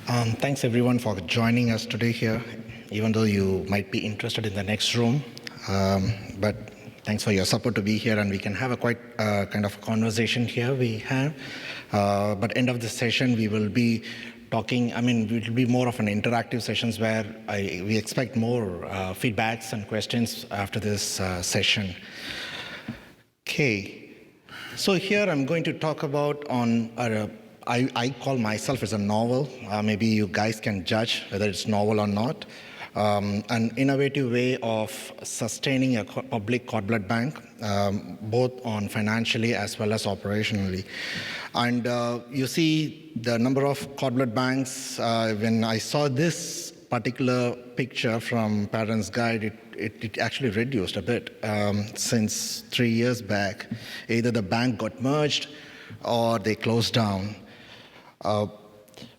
Thanks everyone for joining us today here, even though you might be interested in the next room. But thanks for your support to be here, and we can have a quite kind of conversation here we have. But end of the session, we will be talking, it will be more of an interactive sessions where we expect more feedbacks and questions after this session. Okay, so here I'm going to talk about on I call myself as a novel. Maybe you guys can judge whether it's novel or not. An innovative way of sustaining a public cord blood bank, both on financially as well as operationally. And you see the number of cord blood banks, when I saw this particular picture from Parents Guide, it actually reduced a bit since 3 years back. Either the bank got merged or they closed down.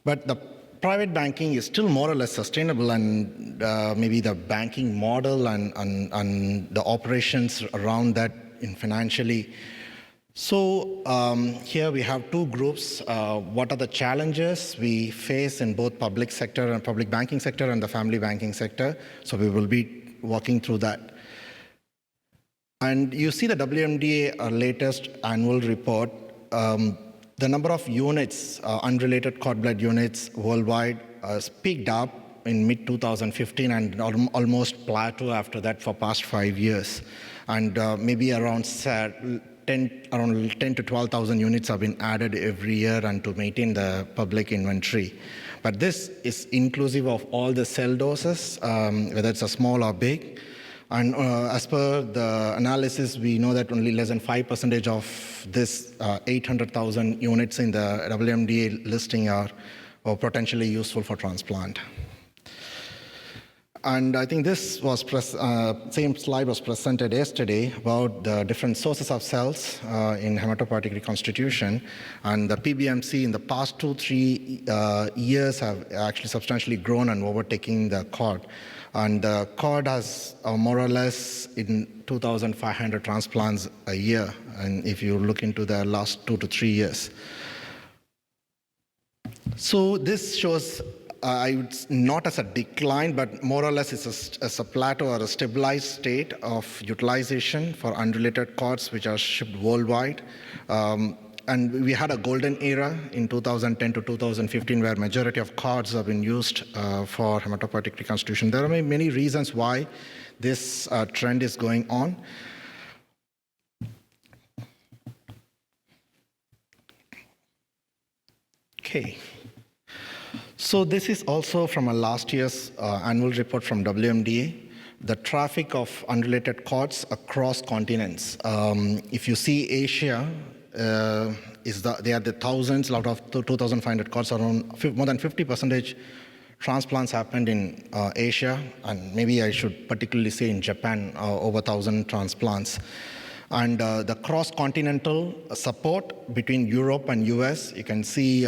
But the private banking is still more or less sustainable, and maybe the banking model and the operations around that in financially. So here we have two groups. What are the challenges we face in both public sector and public banking sector and the family banking sector? So we will be walking through that. And you see the WMDA latest annual report. The number of units, unrelated cord blood units worldwide, peaked up in mid-2015 and almost plateau after that for past 5 years. And maybe around 10 to 12,000 units have been added every year and to maintain the public inventory. But this is inclusive of all the cell doses, whether it's a small or big. And as per the analysis, we know that only less than 5% of this 800,000 units in the WMDA listing are potentially useful for transplant. And I think this was same slide was presented yesterday about the different sources of cells in hematopoietic reconstitution. And the PBMC in the past 2-3 years have actually substantially grown and overtaking the cord. And the cord has more or less in 2,500 transplants a year, and if you look into the last 2 to 3 years. So this shows, not as a decline, but more or less it's as a plateau or a stabilized state of utilization for unrelated cords which are shipped worldwide. And we had a golden era in 2010 to 2015 where majority of cords have been used for hematopoietic reconstitution. There are many reasons why this trend is going on. Okay. So this is also from a last year's annual report from WMDA. The traffic of unrelated cords across continents. If you see Asia, they are the thousands out of 2,500 cords, around more than 50% transplants happened in Asia, and maybe I should particularly say in Japan, over 1,000 transplants. And the cross-continental support between Europe and US, you can see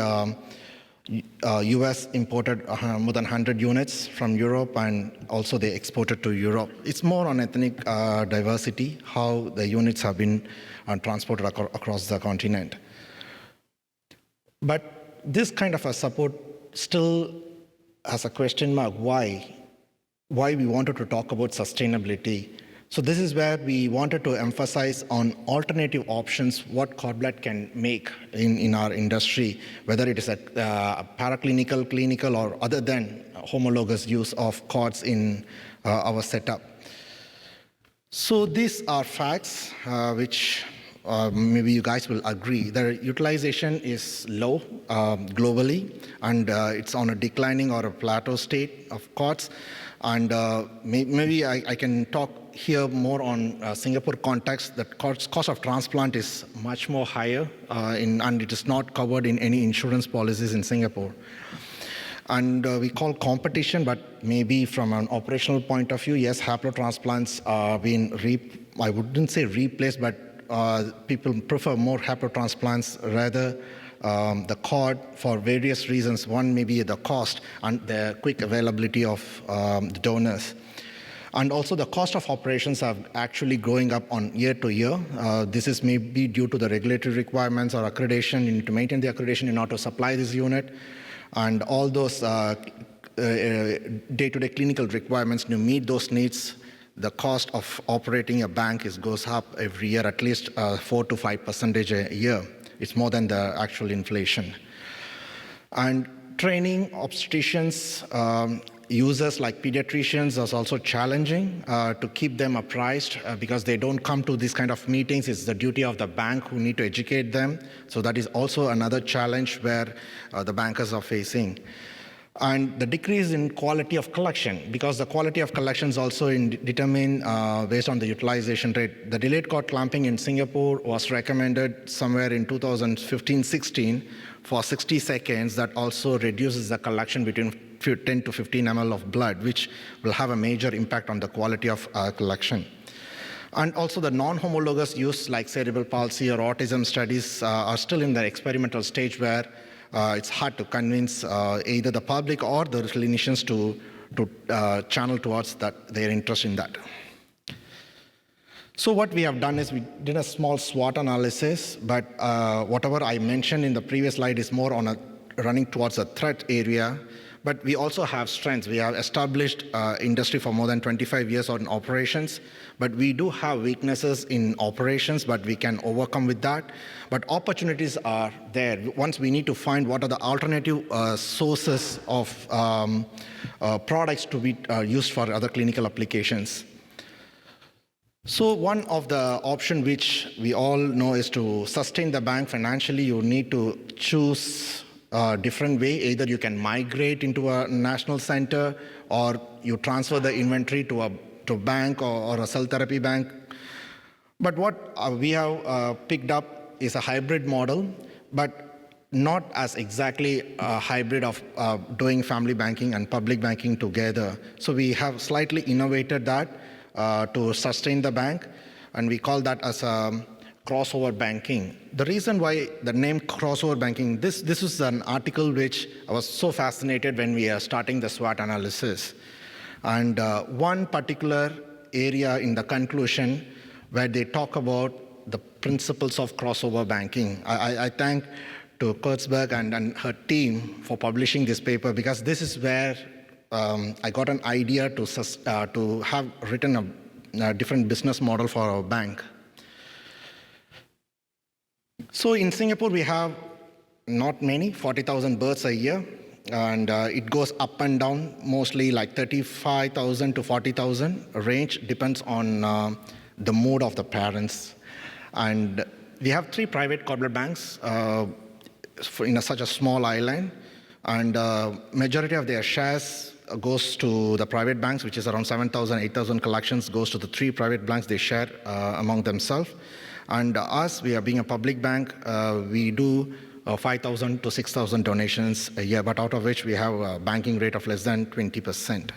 US imported more than 100 units from Europe, and also they exported to Europe. It's more on ethnic diversity, how the units have been transported across the continent. But this kind of a support still has a question mark, why we wanted to talk about sustainability. So this is where we wanted to emphasize on alternative options, what cord blood can make in our industry, whether it is a paraclinical, clinical, or other than homologous use of cords in our setup. So these are facts which maybe you guys will agree. The utilization is low globally, and it's on a declining or a plateau state of cords. And maybe I can talk here more on Singapore context. The cost of transplant is much more higher, and it is not covered in any insurance policies in Singapore. And we call competition, but maybe from an operational point of view, yes, haplotransplants are being, I wouldn't say replaced, but people prefer more haplotransplants rather the cord for various reasons. One may be the cost and the quick availability of the donors. And also the cost of operations are actually growing up on year to year. This is maybe due to the regulatory requirements or accreditation. You need to maintain the accreditation in order to supply this unit. and all those day-to-day clinical requirements. To meet those needs, the cost of operating a bank goes up every year, at least 4 to 5% a year. It's more than the actual inflation. And training obstetricians, users like pediatricians is also challenging to keep them apprised because they don't come to these kind of meetings. It's the duty of the bank who need to educate them. So that is also another challenge where the bankers are facing. And the decrease in quality of collection, because the quality of collections also determine based on the utilization rate. The delayed court clamping in Singapore was recommended somewhere in 2015-16 for 60 seconds. That also reduces the collection between 10 to 15 ml of blood, which will have a major impact on the quality of collection. And also the non-homologous use like cerebral palsy or autism studies are still in the experimental stage where it's hard to convince either the public or the clinicians to channel towards their interest in that. So what we have done is we did a small SWOT analysis, but whatever I mentioned in the previous slide is more on running towards a threat area. But we also have strengths. We have established industry for more than 25 years on operations, but we do have weaknesses in operations, but we can overcome with that. But opportunities are there. Once we need to find what are the alternative sources of products to be used for other clinical applications. So one of the options which we all know is to sustain the bank financially, you need to choose a different way. Either you can migrate into a national center or you transfer the inventory to a bank or a cell therapy bank. But what we have picked up is a hybrid model, but not as exactly a hybrid of doing family banking and public banking together. So we have slightly innovated that to sustain the bank, and we call that as crossover banking. The reason why the name crossover banking, this is an article which I was so fascinated when we are starting the SWOT analysis. And one particular area in the conclusion where they talk about the principles of crossover banking. I thank to Kurtzberg and her team for publishing this paper, because this is where I got an idea to have written a different business model for our bank. So in Singapore, we have not many, 40,000 births a year, and it goes up and down, mostly like 35,000 to 40,000 range, depends on the mood of the parents. And we have 3 private cord blood banks in such a small island, and majority of their shares goes to the private banks, which is around 7,000, 8,000 collections goes to the 3 private banks they share among themselves. And us, we are being a public bank, we do 5,000 to 6,000 donations a year, but out of which we have a banking rate of less than 20%.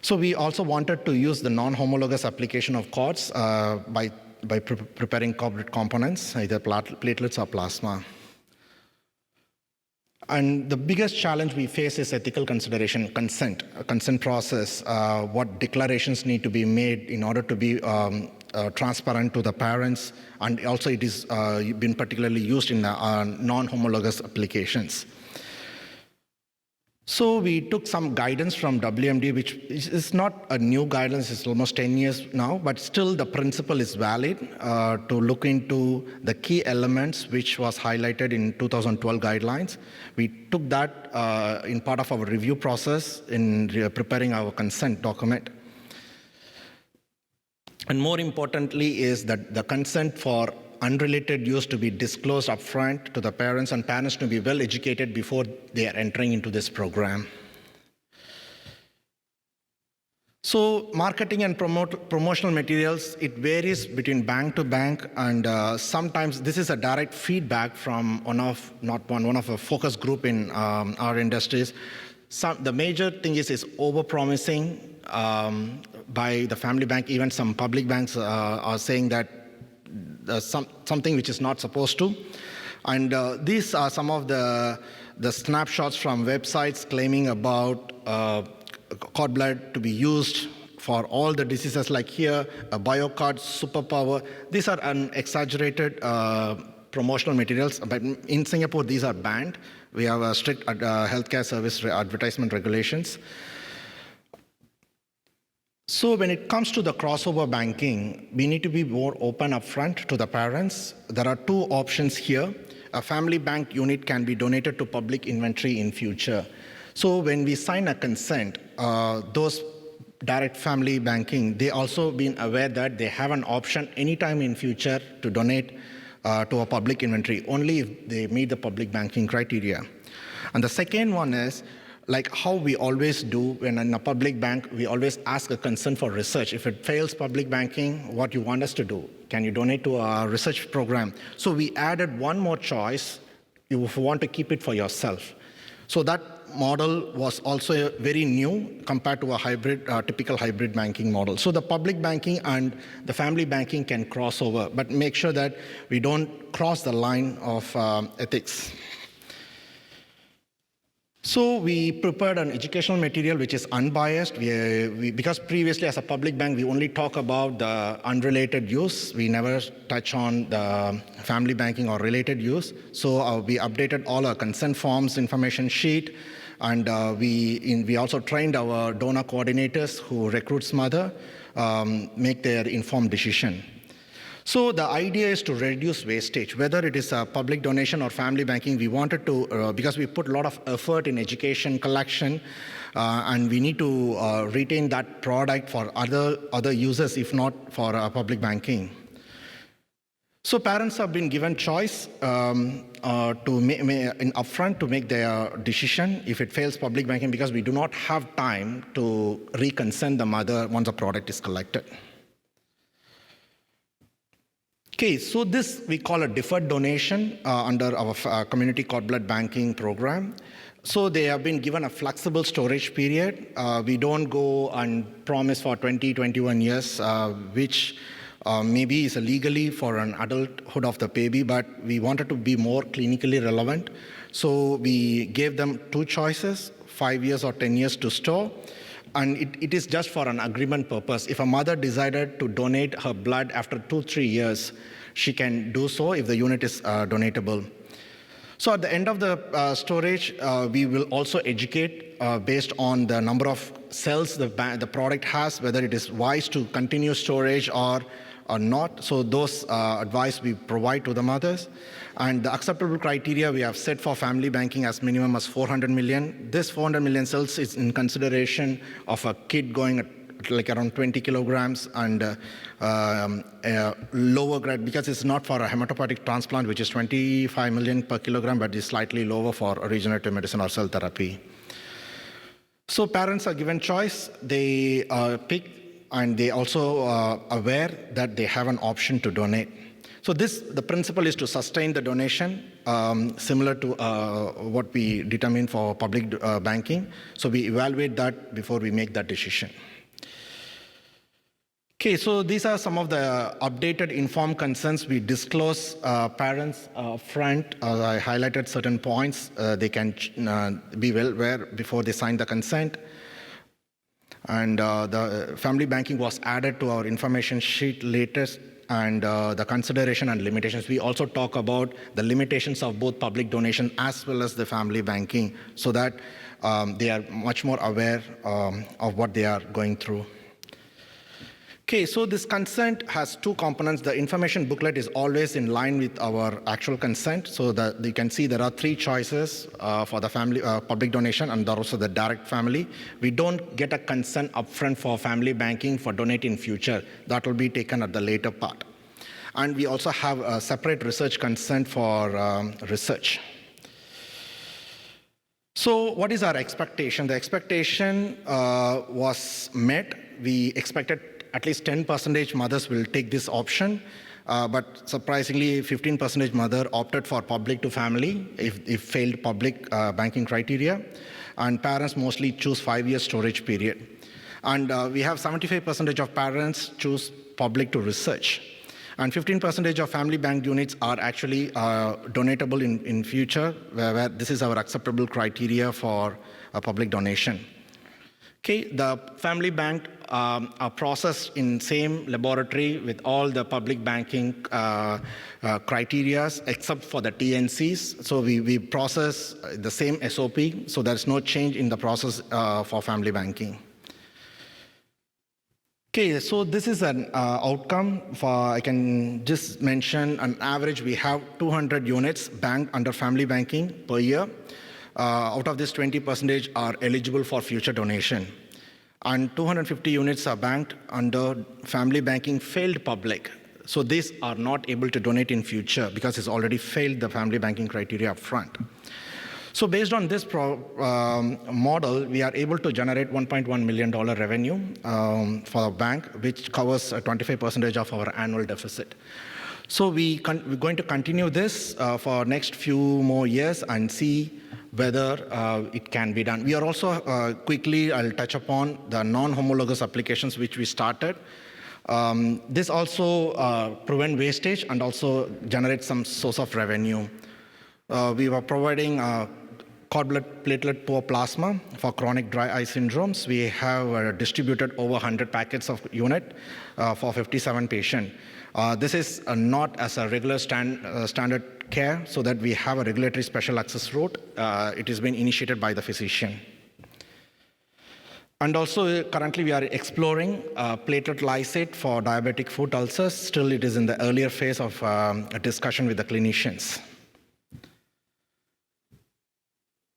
So we also wanted to use the non-homologous application of cords by preparing cord components, either platelets or plasma. And the biggest challenge we face is ethical consideration, a consent process, what declarations need to be made in order to be transparent to the parents, and also it is been particularly used in non-homologous applications. So we took some guidance from WMD, which is not a new guidance, it's almost 10 years now, but still the principle is valid to look into the key elements which was highlighted in 2012 guidelines. We took that in part of our review process in preparing our consent document. And more importantly is that the consent for unrelated use to be disclosed upfront to the parents, and parents to be well educated before they are entering into this program. So marketing and promotional materials, it varies between bank to bank, and sometimes this is a direct feedback from one of a focus group in our industries. The major thing is over-promising by the family bank. Even some public banks are saying that something which is not supposed to. And these are some of the snapshots from websites claiming about cord blood to be used for all the diseases, like here, a BioCard superpower. These are exaggerated promotional materials, but in Singapore, these are banned. We have strict healthcare service advertisement regulations. So when it comes to the crossover banking, we need to be more open upfront to the parents. There are two options here. A family bank unit can be donated to public inventory in future. So when we sign a consent, those direct family banking, they also been aware that they have an option anytime in future to donate to a public inventory, only if they meet the public banking criteria. And the second one is, like how we always do when in a public bank, we always ask a consent for research. If it fails public banking, what you want us to do? Can you donate to a research program? So we added one more choice if you want to keep it for yourself. So that model was also very new compared to a hybrid, typical hybrid banking model. So the public banking and the family banking can cross over, but make sure that we don't cross the line of ethics. So we prepared an educational material which is unbiased. Because previously as a public bank, we only talk about the unrelated use. We never touch on the family banking or related use. So we updated all our consent forms, information sheet, and we also trained our donor coordinators who recruits mother, make their informed decision. So the idea is to reduce wastage, whether it is a public donation or family banking. We wanted to, because we put a lot of effort in education collection, and we need to retain that product for other users, if not for public banking. So parents have been given choice in upfront to make their decision if it fails public banking, because we do not have time to reconsent the mother once the product is collected. Okay, so this we call a deferred donation under our community cord blood banking program. So they have been given a flexible storage period. We don't go and promise for 20, 21 years, which maybe is legally for an adulthood of the baby, but we wanted to be more clinically relevant. So we gave them two choices, 5 years or 10 years to store. And it is just for an agreement purpose. If a mother decided to donate her blood after 2-3 years, she can do so if the unit is donatable. So at the end of the storage, we will also educate based on the number of cells the product has, whether it is wise to continue storage or not. So those advice we provide to the mothers. And the acceptable criteria we have set for family banking as minimum as 400 million. This 400 million cells is in consideration of a kid going at like around 20 kilograms and lower grade, because it's not for a hematopoietic transplant, which is 25 million per kilogram, but is slightly lower for regenerative medicine or cell therapy. So parents are given choice. They pick, and they also are aware that they have an option to donate. So the principle is to sustain the donation, similar to what we determine for public banking. So we evaluate that before we make that decision. Okay, so these are some of the updated informed consents we disclose parents front. I highlighted certain points. They can be well aware before they sign the consent. And the family banking was added to our information sheet latest, and the consideration and limitations. We also talk about the limitations of both public donation as well as the family banking, so that they are much more aware of what they are going through. Okay, so this consent has two components. The information booklet is always in line with our actual consent. So that you can see there are three choices for the family public donation, and also the direct family. We don't get a consent upfront for family banking for donate in future. That will be taken at the later part. And we also have a separate research consent for research. So what is our expectation? The expectation was met. We expected at least 10% mothers will take this option, but surprisingly 15% mother opted for public to family if failed public banking criteria, and parents mostly choose 5-year storage period. And we have 75% of parents choose public to research, and 15% of family bank units are actually donatable in future, where this is our acceptable criteria for a public donation. Okay, the family bank are processed in same laboratory with all the public banking criteria except for the TNCs. So we process the same SOP, so there's no change in the process for family banking. Okay, so this is an outcome for, I can just mention on average we have 200 units banked under family banking per year. Out of this, 20% are eligible for future donation. And 250 units are banked under family banking failed public. So these are not able to donate in future because it's already failed the family banking criteria up front. So based on this model, we are able to generate $1.1 million revenue for the bank, which covers 25% of our annual deficit. So we're going to continue this for next few more years and see whether it can be done. We are also, quickly, I'll touch upon the non-homologous applications which we started. This also prevent wastage and also generate some source of revenue. We were providing cord blood platelet poor plasma for chronic dry eye syndromes. We have distributed over 100 packets of unit for 57 patients. This is not as a regular standard care, so that we have a regulatory special access route. It has been initiated by the physician. And also, currently we are exploring platelet lysate for diabetic foot ulcers. Still, it is in the earlier phase of a discussion with the clinicians.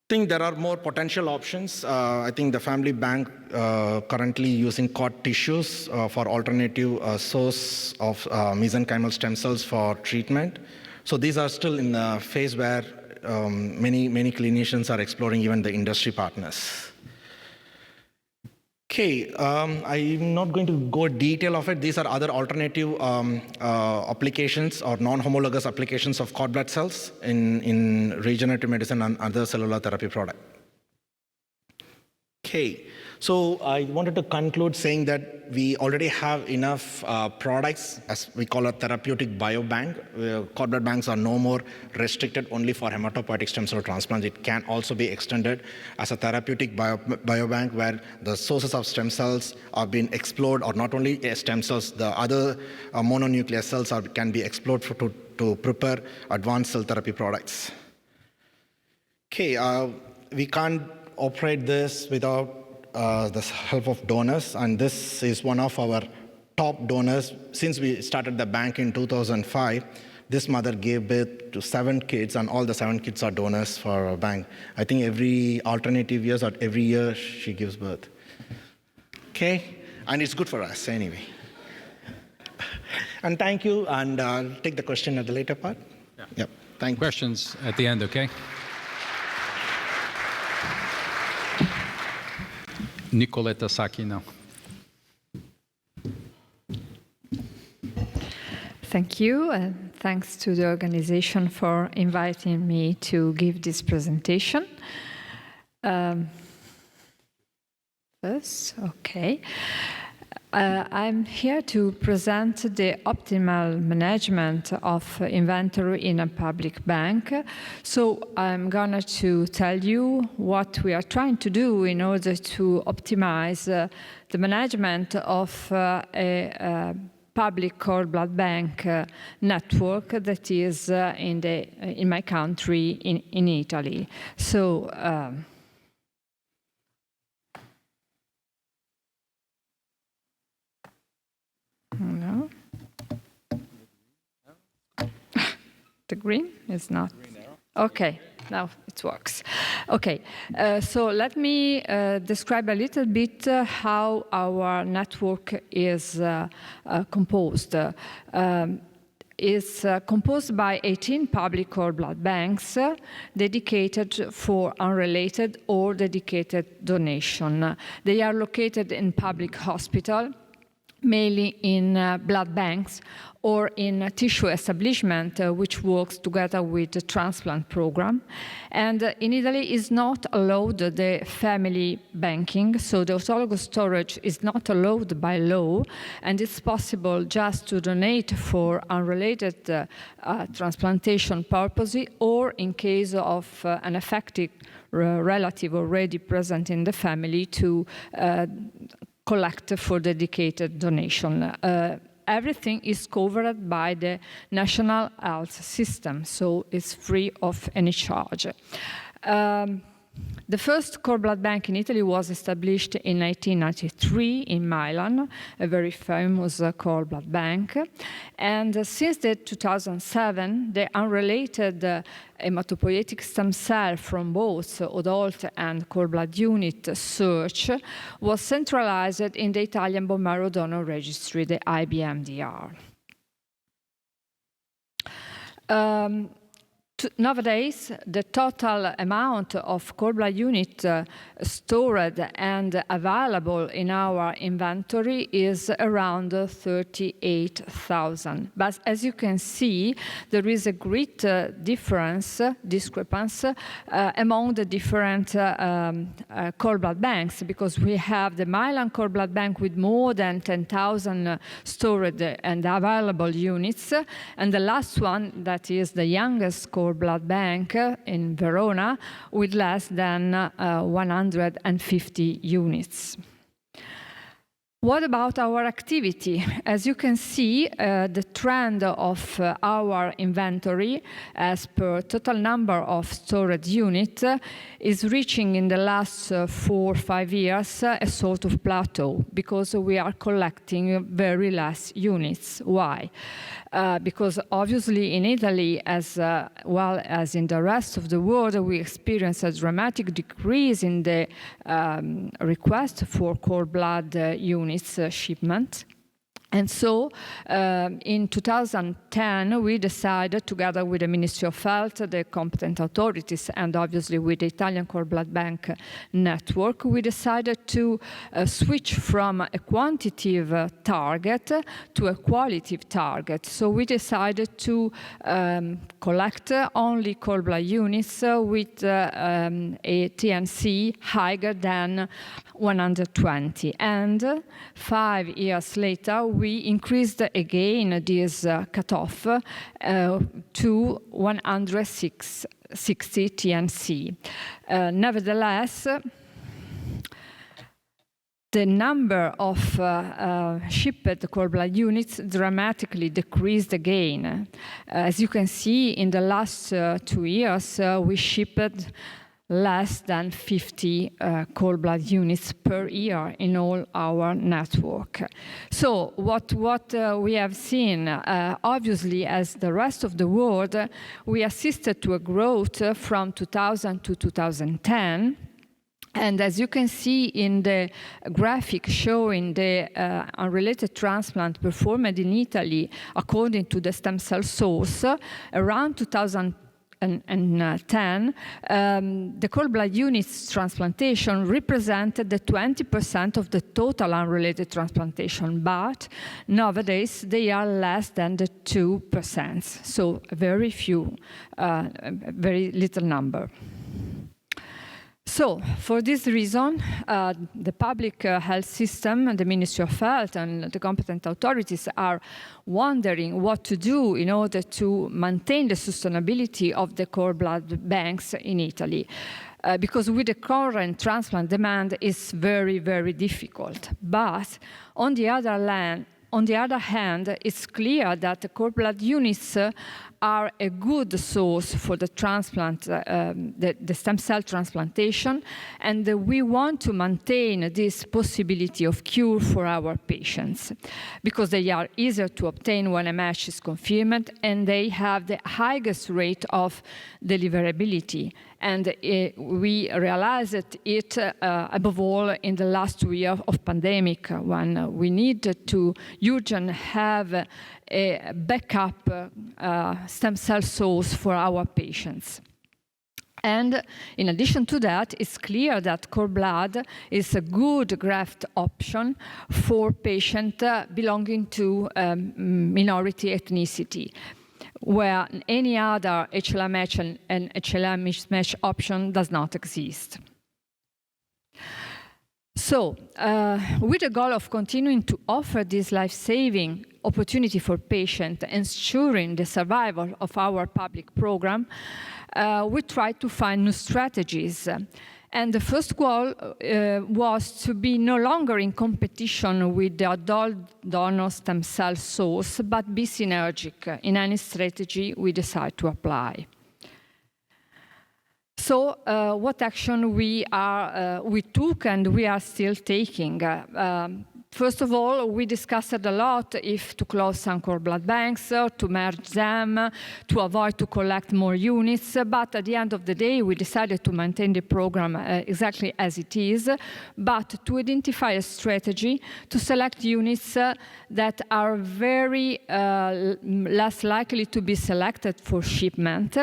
I think there are more potential options. I think the family bank currently using cord tissues for alternative source of mesenchymal stem cells for treatment. So these are still in the phase where many clinicians are exploring, even the industry partners. Okay, I'm not going to go detail of it. These are other alternative applications or non-homologous applications of cord blood cells in regenerative medicine and other cellular therapy products. Okay, so I wanted to conclude saying that we already have enough products, as we call a therapeutic biobank. Cord blood banks are no more restricted only for hematopoietic stem cell transplants. It can also be extended as a therapeutic biobank where the sources of stem cells are being explored, or not only stem cells, the other mononuclear cells can be explored to prepare advanced cell therapy products. Okay, we can't operate this without the help of donors, and this is one of our top donors. Since we started the bank in 2005, this mother gave birth to 7 kids, and all the 7 kids are donors for our bank. I think every alternative years or every year she gives birth. Okay, and it's good for us anyway. And thank you, and I'll take the question at the later part. Yeah. Yep. Thank you. Questions at the end, okay? Nicoletta Sacchi now. Thank you, and thanks to the organization for inviting me to give this presentation. First, okay. I'm here to present the optimal management of inventory in a public bank. So I'm going to tell you what we are trying to do in order to optimize the management of a public cord blood bank network that is in my country, in Italy. So. No. The green is not. Okay, now it works. Okay, so let me describe a little bit how our network is composed. It's composed by 18 public cord blood banks dedicated for unrelated or dedicated donation. They are located in public hospitals, mainly in blood banks or in tissue establishment, which works together with the transplant program. And in Italy is not allowed the family banking, so the autologous storage is not allowed by law, and it's possible just to donate for unrelated transplantation purposes, or in case of an affected relative already present in the family to collect for dedicated donation. Everything is covered by the national health system, so it's free of any charge. The first cord blood bank in Italy was established in 1993 in Milan, a very famous cord blood bank. And since 2007, the unrelated hematopoietic stem cell from both adult and cord blood unit search was centralized in the Italian bone marrow donor registry, the IBMDR. Nowadays, the total amount of cord blood unit stored and available in our inventory is around 38,000. But as you can see, there is a great discrepancy among the different cord blood banks, because we have the Milan cord blood bank with more than 10,000 stored and available units, and the last one, that is the youngest cord blood bank in Verona, with less than 150 units. What about our activity? As you can see, the trend of our inventory as per total number of storage units is reaching in the last 4 or 5 years a sort of plateau, because we are collecting very less units. Why? Because obviously in Italy, as well as in the rest of the world, we experience a dramatic decrease in the request for cord blood units shipment. And so in 2010, we decided, together with the Ministry of Health, the competent authorities, and obviously with the Italian Cord Blood Bank network, we decided to switch from a quantitative target to a qualitative target. So we decided to collect only cord blood units with a TNC higher than 120. And 5 years later, we increased again this cutoff to 160 TNC. Nevertheless, the number of shipped cord blood units dramatically decreased again. As you can see, in the last 2 years, we shipped less than 50 cord blood units per year in all our network. So what we have seen, obviously, as the rest of the world, we assisted to a growth from 2000 to 2010. And as you can see in the graphic showing the unrelated transplant performed in Italy according to the stem cell source, around 2010, the cord blood units transplantation represented the 20% of the total unrelated transplantation, but nowadays they are less than the 2%, so very few, very little number. So, for this reason, the public health system, the Ministry of Health, and the competent authorities are wondering what to do in order to maintain the sustainability of the cord blood banks in Italy. Because with the current transplant demand, it's very, very difficult. But on the other hand, it's clear that the cord blood units are a good source for the transplant, the stem cell transplantation, and we want to maintain this possibility of cure for our patients, because they are easier to obtain when a match is confirmed, and they have the highest rate of deliverability. And we realized it above all in the last 2 years of pandemic, when we needed to urgently have a backup stem cell source for our patients. And in addition to that, it's clear that cord blood is a good graft option for patients belonging to minority ethnicity, where any other HLA match and HLA mismatch option does not exist. So, with the goal of continuing to offer this life-saving opportunity for patients, ensuring the survival of our public program, we tried to find new strategies. And the first goal was to be no longer in competition with the adult donor stem cell source, but be synergic in any strategy we decide to apply. So, what action we took and we are still taking? First of all, we discussed a lot if to close some cord blood banks, to merge them, to avoid to collect more units. But at the end of the day, we decided to maintain the program exactly as it is, but to identify a strategy to select units that are very less likely to be selected for shipment.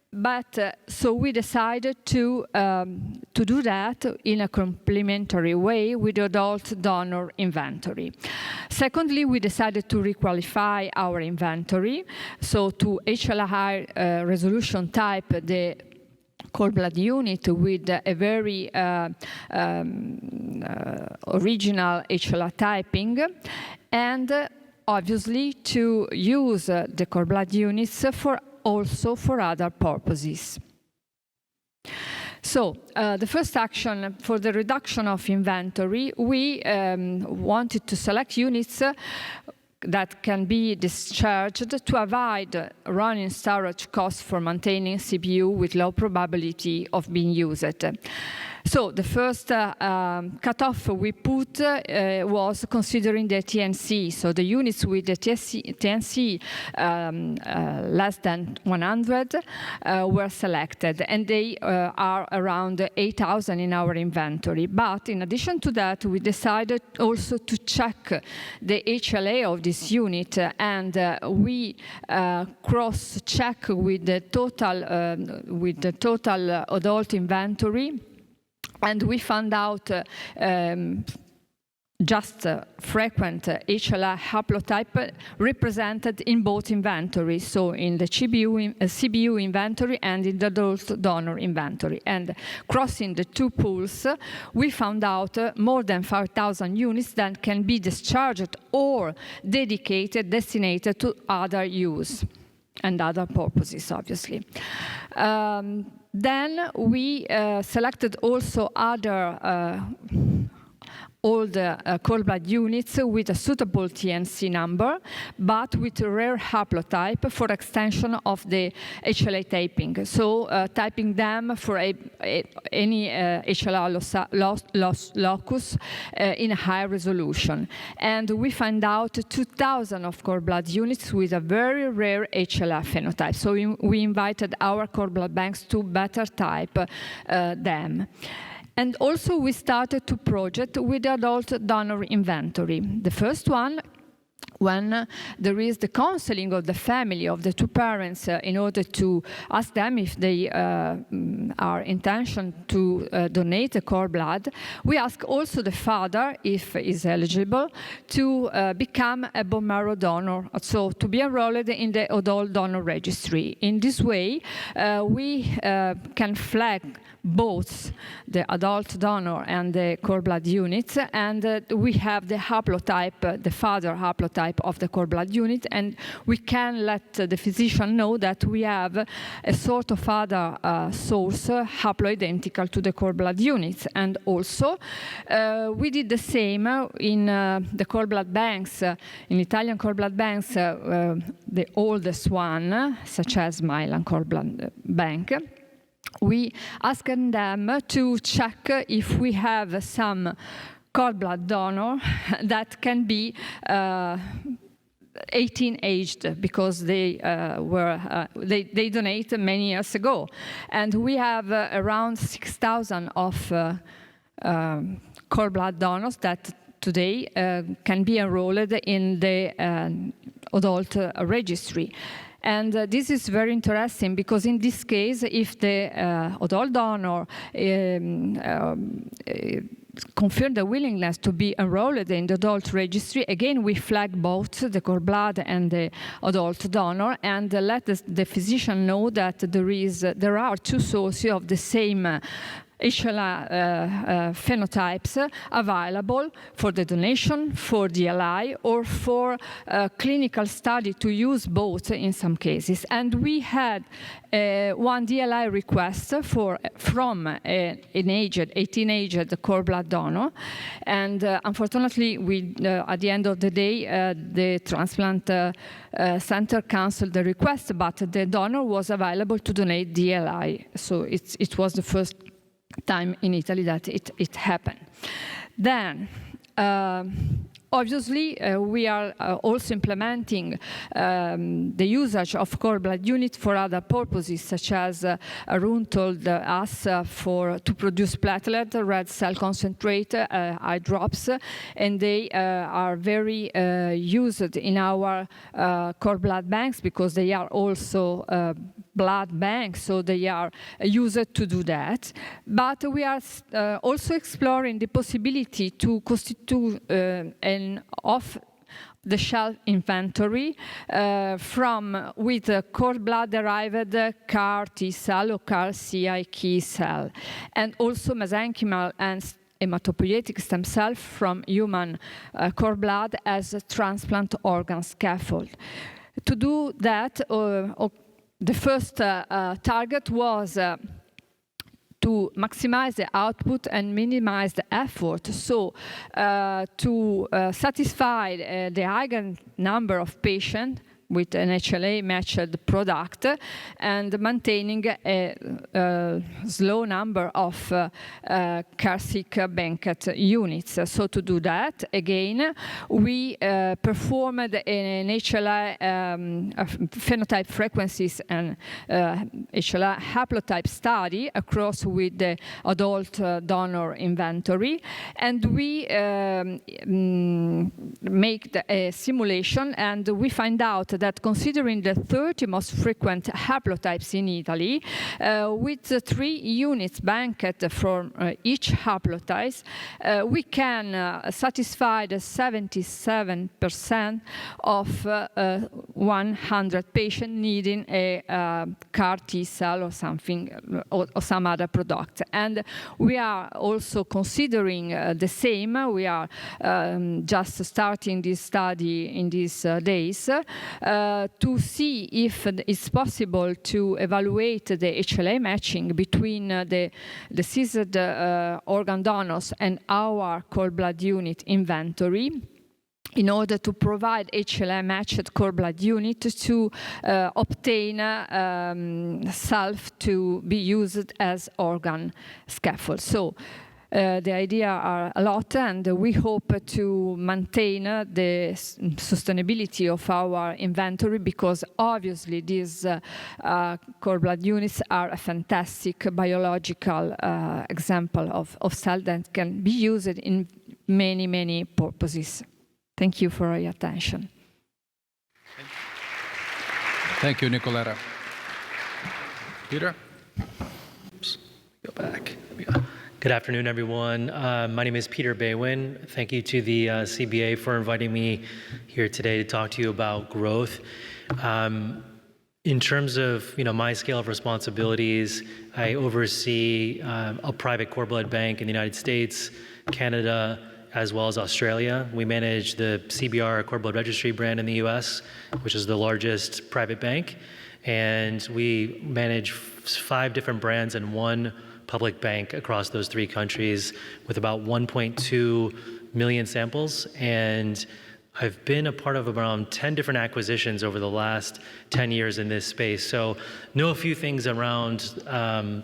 But so we decided to do that in a complementary way with adult donor inventory. Secondly, we decided to requalify our inventory, so to HLA high resolution type the cord blood unit with a very original HLA typing, and obviously to use the cord blood units also for other purposes. So, the first action for the reduction of inventory, we wanted to select units that can be discharged to avoid running storage costs for maintaining CPU with low probability of being used. So the first cutoff we put was considering the TNC. So the units with the TNC less than 100 were selected, and they are around 8,000 in our inventory. But in addition to that, we decided also to check the HLA of this unit, and we cross-check with the total adult inventory. And we found out just frequent HLA haplotype represented in both inventories, so in the CBU inventory and in the adult donor inventory. And crossing the two pools, we found out more than 5,000 units that can be discharged or designated to other use and other purposes, obviously. Then we selected also other all the cord blood units with a suitable TNC number, but with a rare haplotype for extension of the HLA typing. So typing them for any HLA locus in a high resolution. And we find out 2,000 of cord blood units with a very rare HLA phenotype. So we invited our cord blood banks to better type them. And also we started to project with the adult donor inventory. The first one, when there is the counseling of the family, of the two parents, in order to ask them if they are intention to donate the cord blood, we ask also the father, if is eligible, to become a bone marrow donor, so to be enrolled in the adult donor registry. In this way, we can flag both the adult donor and the cord blood units, and we have the haplotype, the father haplotype of the cord blood unit, and we can let the physician know that we have a sort of other source haploidentical to the cord blood units. And also, we did the same in the cord blood banks, in Italian cord blood banks, the oldest one, such as Milan cord blood bank. We asked them to check if we have some cord blood donor that can be 18 aged, because they they donate many years ago, and we have around 6,000 of cord blood donors that today can be enrolled in the adult registry. And this is very interesting because in this case, if the adult donor confirm the willingness to be enrolled in the adult registry, again, we flag both the cord blood and the adult donor and let the physician know that there are two sources of the same HLA phenotypes available for the donation, for DLI, or for clinical study to use both in some cases. And we had one DLI request from an 18-aged cord blood donor. And unfortunately, at the end of the day, the transplant center canceled the request, but the donor was available to donate DLI. So it was the first time in Italy that it happened. Then, obviously, we are also implementing the usage of cord blood unit for other purposes, such as Arun told us to produce platelet, red cell concentrate, eye drops, and they are very used in our cord blood banks because they are also blood banks, so they are used to do that. But we are also exploring the possibility to constitute an off-the-shelf inventory with cord blood-derived CAR T cell or CAR CIK cell, and also mesenchymal and hematopoietic stem cell from human cord blood as a transplant organ scaffold. To do that, the first target was to maximize the output and minimize the effort. So to satisfy the higher number of patients with an HLA-matched product and maintaining a slow number of CAR-seq banked units. So to do that, again, we performed an HLA phenotype frequencies and HLA haplotype study across with the adult donor inventory. And we make a simulation, and we find out that considering the 30 most frequent haplotypes in Italy, with 3 units banked from each haplotype, we can satisfy the 77% of 100 patients needing a CAR T cell or something, or some other product. And we are also considering the same. We are just starting this study in these days to see if it's possible to evaluate the HLA matching between the seized organ donors and our cord blood unit inventory, in order to provide HLA-matched cord blood unit to obtain self to be used as organ scaffold. So the idea are a lot, and we hope to maintain the sustainability of our inventory, because obviously these cord blood units are a fantastic biological example of cell that can be used in many, many purposes. Thank you for your attention. Thank you, Nicoletta. Peter? Oops. Go back. There we go. Good afternoon, everyone. My name is Peter Baywin. Thank you to the CBA for inviting me here today to talk to you about growth. In terms of my scale of responsibilities, I oversee a private cord blood bank in the United States, Canada, as well as Australia. We manage the CBR cord blood registry brand in the US, which is the largest private bank. And we manage 5 different brands and 1 public bank across those 3 countries with about 1.2 million samples. And I've been a part of around 10 different acquisitions over the last 10 years in this space. So know a few things around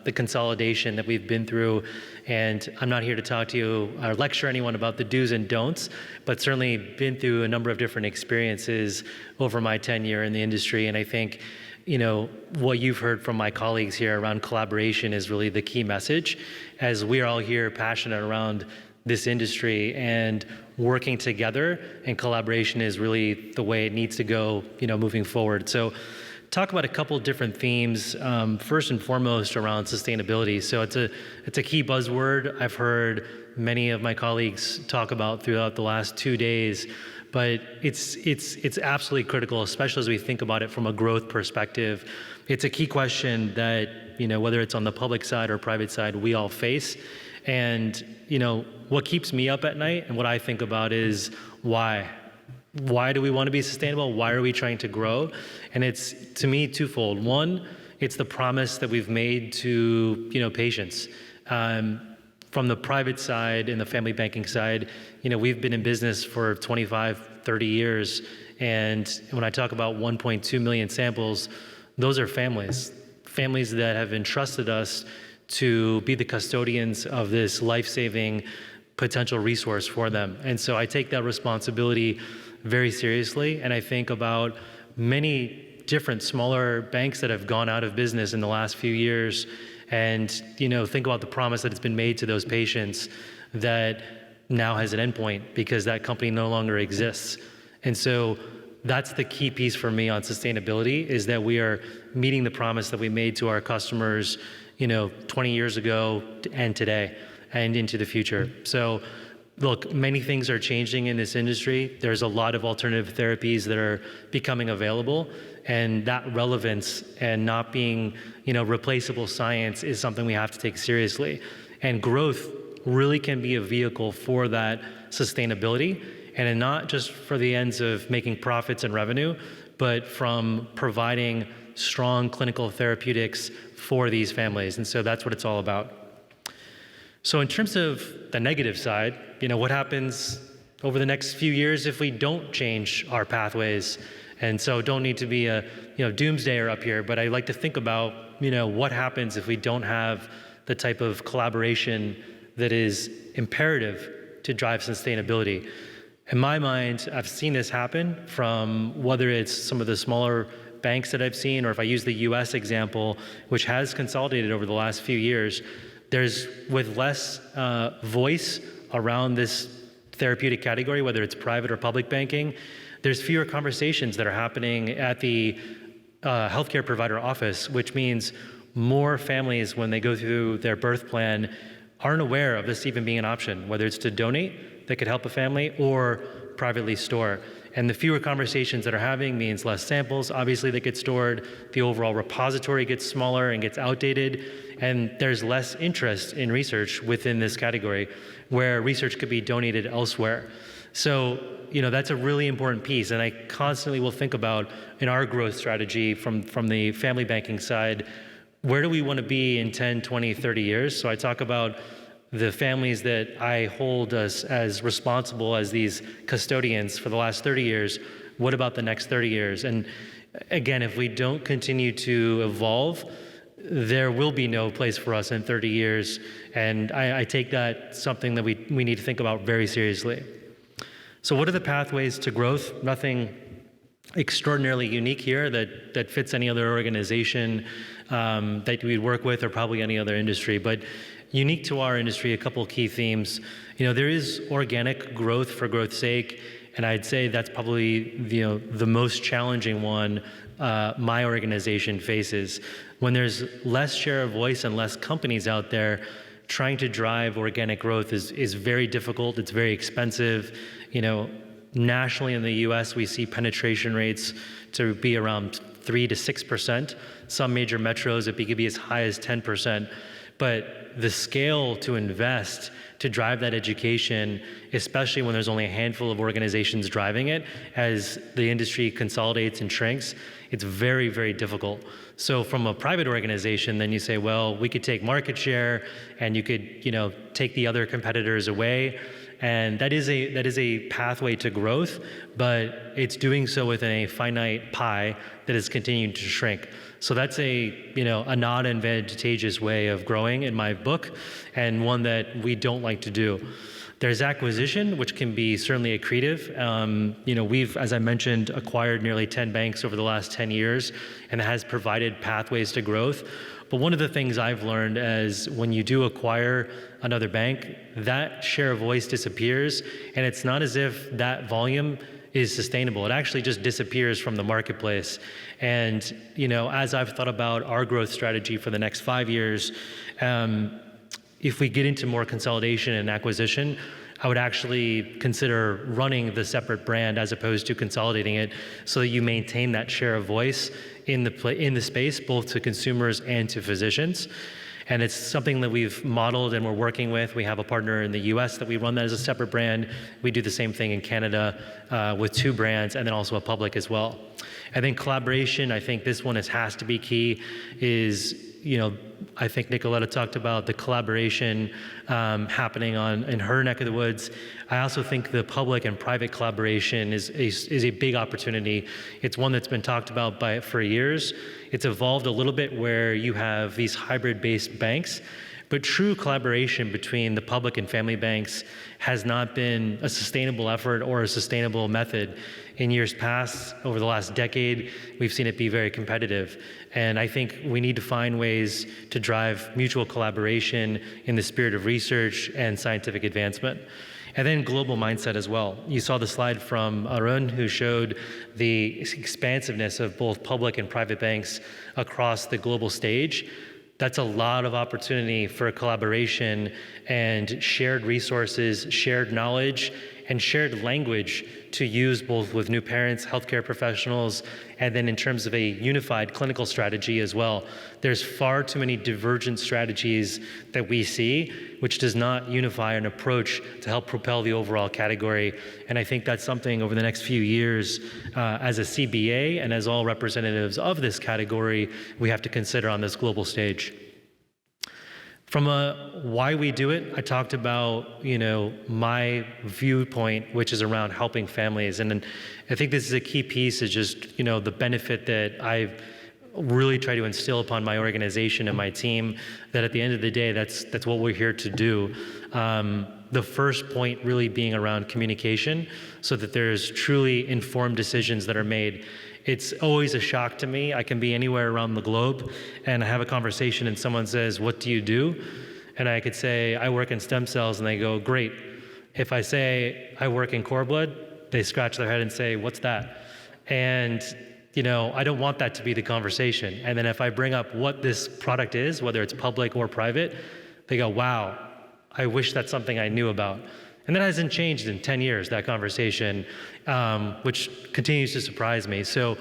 the consolidation that we've been through. And I'm not here to talk to you or lecture anyone about the do's and don'ts, but certainly been through a number of different experiences over my tenure in the industry. And I think what you've heard from my colleagues here around collaboration is really the key message, as we're all here passionate around this industry and working together, and collaboration is really the way it needs to go, moving forward. So talk about a couple different themes. First and foremost, around sustainability. So it's a key buzzword I've heard many of my colleagues talk about throughout the last 2 days, but it's absolutely critical, especially as we think about it from a growth perspective. It's a key question that, whether it's on the public side or private side, we all face. And, what keeps me up at night and what I think about is why. Why do we want to be sustainable? Why are we trying to grow? And it's, to me, twofold. One, it's the promise that we've made to, patients. From the private side and the family banking side, we've been in business for 25, 30 years. And when I talk about 1.2 million samples, those are families that have entrusted us to be the custodians of this life-saving potential resource for them. And so I take that responsibility very seriously. And I think about many different smaller banks that have gone out of business in the last few years, and think about the promise that has been made to those patients that now has an endpoint because that company no longer exists. And so that's the key piece for me on sustainability, is that we are meeting the promise that we made to our customers 20 years ago and today and into the future. So look, many things are changing in this industry. There's a lot of alternative therapies that are becoming available, and that relevance and not being, replaceable science is something we have to take seriously. And growth really can be a vehicle for that sustainability, and not just for the ends of making profits and revenue, but from providing strong clinical therapeutics for these families. And so that's what it's all about. So in terms of the negative side, what happens over the next few years if we don't change our pathways? And so don't need to be a doomsdayer up here, but I like to think about what happens if we don't have the type of collaboration that is imperative to drive sustainability. In my mind, I've seen this happen from whether it's some of the smaller banks that I've seen, or if I use the US example, which has consolidated over the last few years, there's, with less voice around this therapeutic category, whether it's private or public banking, there's fewer conversations that are happening at the healthcare provider office, which means more families, when they go through their birth plan, aren't aware of this even being an option, whether it's to donate that could help a family or privately store. And the fewer conversations that are having means less samples, obviously, that get stored. The overall repository gets smaller and gets outdated. And there's less interest in research within this category, where research could be donated elsewhere. So, that's a really important piece. And I constantly will think about, in our growth strategy from the family banking side, where do we want to be in 10, 20, 30 years? So I talk about the families that I hold us as responsible as these custodians for the last 30 years. What about the next 30 years? And again, if we don't continue to evolve, there will be no place for us in 30 years. And I take that something that we need to think about very seriously. So what are the pathways to growth? Nothing extraordinarily unique here that fits any other organization that we'd work with, or probably any other industry. But unique to our industry, a couple of key themes. There is organic growth for growth's sake, and I'd say that's probably the most challenging one my organization faces. When there's less share of voice and less companies out there, trying to drive organic growth is very difficult. It's very expensive. Nationally in the US, we see penetration rates to be around 3 to 6%. Some major metros, it could be as high as 10%. But the scale to invest to drive that education, especially when there's only a handful of organizations driving it, as the industry consolidates and shrinks, it's very, very difficult. So from a private organization, then you say, well, we could take market share and you could, take the other competitors away. And that is a pathway to growth, but it's doing so within a finite pie that is continuing to shrink. So that's a not advantageous way of growing in my book, and one that we don't like to do. There's acquisition, which can be certainly accretive. We've, as I mentioned, acquired nearly 10 banks over the last 10 years, and it has provided pathways to growth. But one of the things I've learned is when you do acquire another bank, that share of voice disappears, and it's not as if that volume is sustainable. It actually just disappears from the marketplace. And, as I've thought about our growth strategy for the next 5 years, if we get into more consolidation and acquisition, I would actually consider running the separate brand as opposed to consolidating it, so that you maintain that share of voice in the space, both to consumers and to physicians. And it's something that we've modeled and we're working with. We have a partner in the US that we run that as a separate brand. We do the same thing in Canada with 2 brands, and then also a public as well. I think collaboration, I think this one has to be key, is, I think Nicoletta talked about the collaboration happening in her neck of the woods. I also think the public and private collaboration is a big opportunity. It's one that's been talked about for years. It's evolved a little bit where you have these hybrid-based banks, but true collaboration between the public and family banks has not been a sustainable effort or a sustainable method. In years past, over the last decade, we've seen it be very competitive. And I think we need to find ways to drive mutual collaboration in the spirit of research and scientific advancement. And then global mindset as well. You saw the slide from Arun, who showed the expansiveness of both public and private banks across the global stage. That's a lot of opportunity for collaboration and shared resources, shared knowledge, and shared language to use both with new parents, healthcare professionals, and then in terms of a unified clinical strategy as well. There's far too many divergent strategies that we see, which does not unify an approach to help propel the overall category. And I think that's something over the next few years, as a CBA and as all representatives of this category, we have to consider on this global stage. From a why we do it, I talked about, my viewpoint, which is around helping families. And then I think this is a key piece, is just, the benefit that I've really tried to instill upon my organization and my team, that at the end of the day, that's what we're here to do. The first point really being around communication, so that there's truly informed decisions that are made. It's always a shock to me. I can be anywhere around the globe and I have a conversation and someone says, "What do you do?" And I could say, "I work in stem cells," and they go, "Great." If I say, "I work in cord blood," they scratch their head and say, "What's that?" And I don't want that to be the conversation. And then if I bring up what this product is, whether it's public or private, they go, "Wow, I wish that's something I knew about." And that hasn't changed in 10 years, that conversation, which continues to surprise me. So,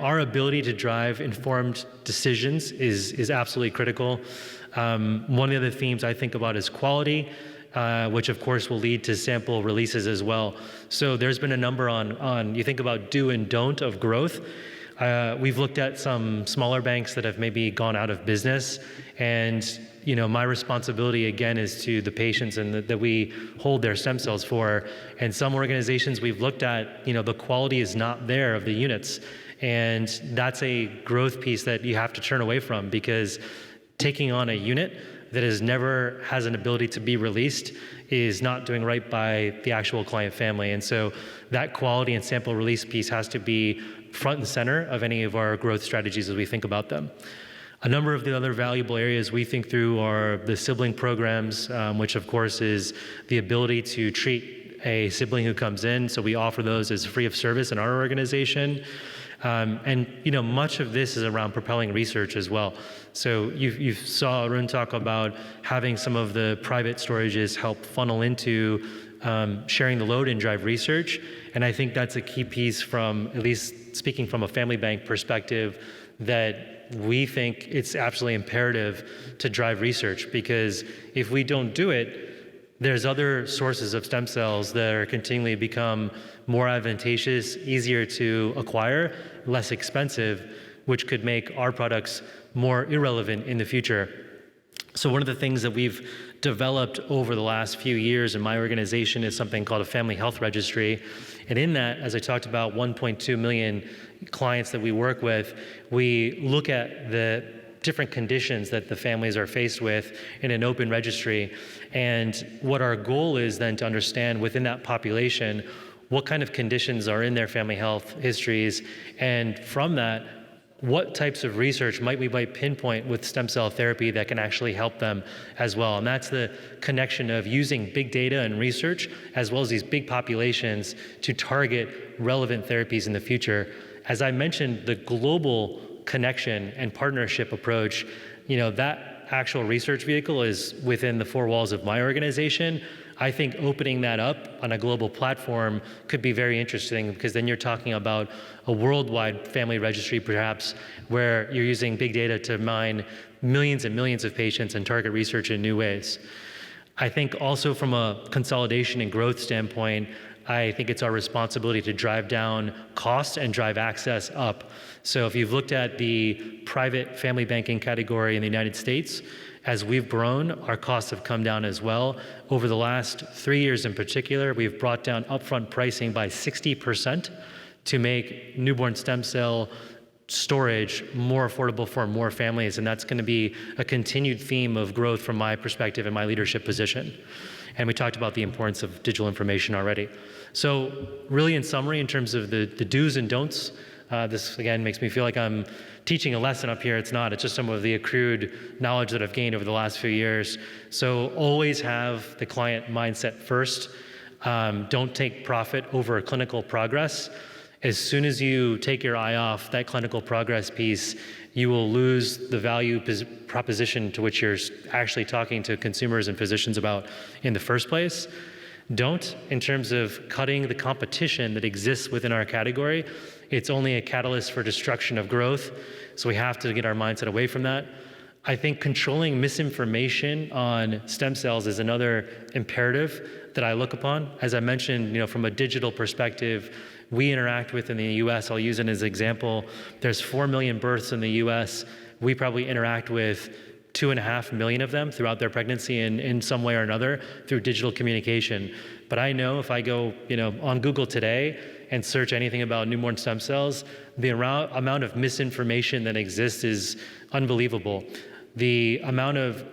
our ability to drive informed decisions is absolutely critical. One of the other themes I think about is quality, which of course will lead to sample releases as well. So there's been a number on you think about do and don't of growth. We've looked at some smaller banks that have maybe gone out of business, and my responsibility again is to the patients and that we hold their stem cells for. And some organizations we've looked at, the quality is not there of the units, and that's a growth piece that you have to turn away from, because taking on a unit that never has an ability to be released is not doing right by the actual client family. And so that quality and sample release piece has to be front and center of any of our growth strategies as we think about them. A number of the other valuable areas we think through are the sibling programs, which of course is the ability to treat a sibling who comes in. So we offer those as free of service in our organization. And much of this is around propelling research as well. So you saw Arun talk about having some of the private storages help funnel into sharing the load and drive research. And I think that's a key piece, from at least speaking from a family bank perspective, that we think it's absolutely imperative to drive research, because if we don't do it, there's other sources of stem cells that are continually become more advantageous, easier to acquire, less expensive, which could make our products more irrelevant in the future. So one of the things that we've developed over the last few years in my organization is something called a family health registry. And in that, as I talked about 1.2 million clients that we work with, we look at the different conditions that the families are faced with in an open registry. And what our goal is then to understand within that population what kind of conditions are in their family health histories, and from that, what types of research might we pinpoint with stem cell therapy that can actually help them as well. And that's the connection of using big data and research, as well as these big populations, to target relevant therapies in the future. As I mentioned, the global connection and partnership approach, that actual research vehicle is within the four walls of my organization. I think opening that up on a global platform could be very interesting, because then you're talking about a worldwide family registry, perhaps, where you're using big data to mine millions and millions of patients and target research in new ways. I think also from a consolidation and growth standpoint, I think it's our responsibility to drive down costs and drive access up. So if you've looked at the private family banking category in the United States, as we've grown, our costs have come down as well. Over the last 3 years in particular, we've brought down upfront pricing by 60% to make newborn stem cell storage more affordable for more families, and that's going to be a continued theme of growth from my perspective and my leadership position. And we talked about the importance of digital information already. So really, in summary, in terms of the do's and don'ts, this again makes me feel like I'm teaching a lesson up here. It's not. It's just some of the accrued knowledge that I've gained over the last few years. So always have the client mindset first. Don't take profit over clinical progress. As soon as you take your eye off that clinical progress piece, you will lose the value proposition to which you're actually talking to consumers and physicians about in the first place. Don't, in terms of cutting the competition that exists within our category. It's only a catalyst for destruction of growth, so we have to get our mindset away from that. I think controlling misinformation on stem cells is another imperative that I look upon. As I mentioned, from a digital perspective, we interact with in the US, I'll use it as an example, there's 4 million births in the US. We probably interact with 2.5 million of them throughout their pregnancy in some way or another through digital communication. But I know if I go on Google today and search anything about newborn stem cells, the amount of misinformation that exists is unbelievable. The amount of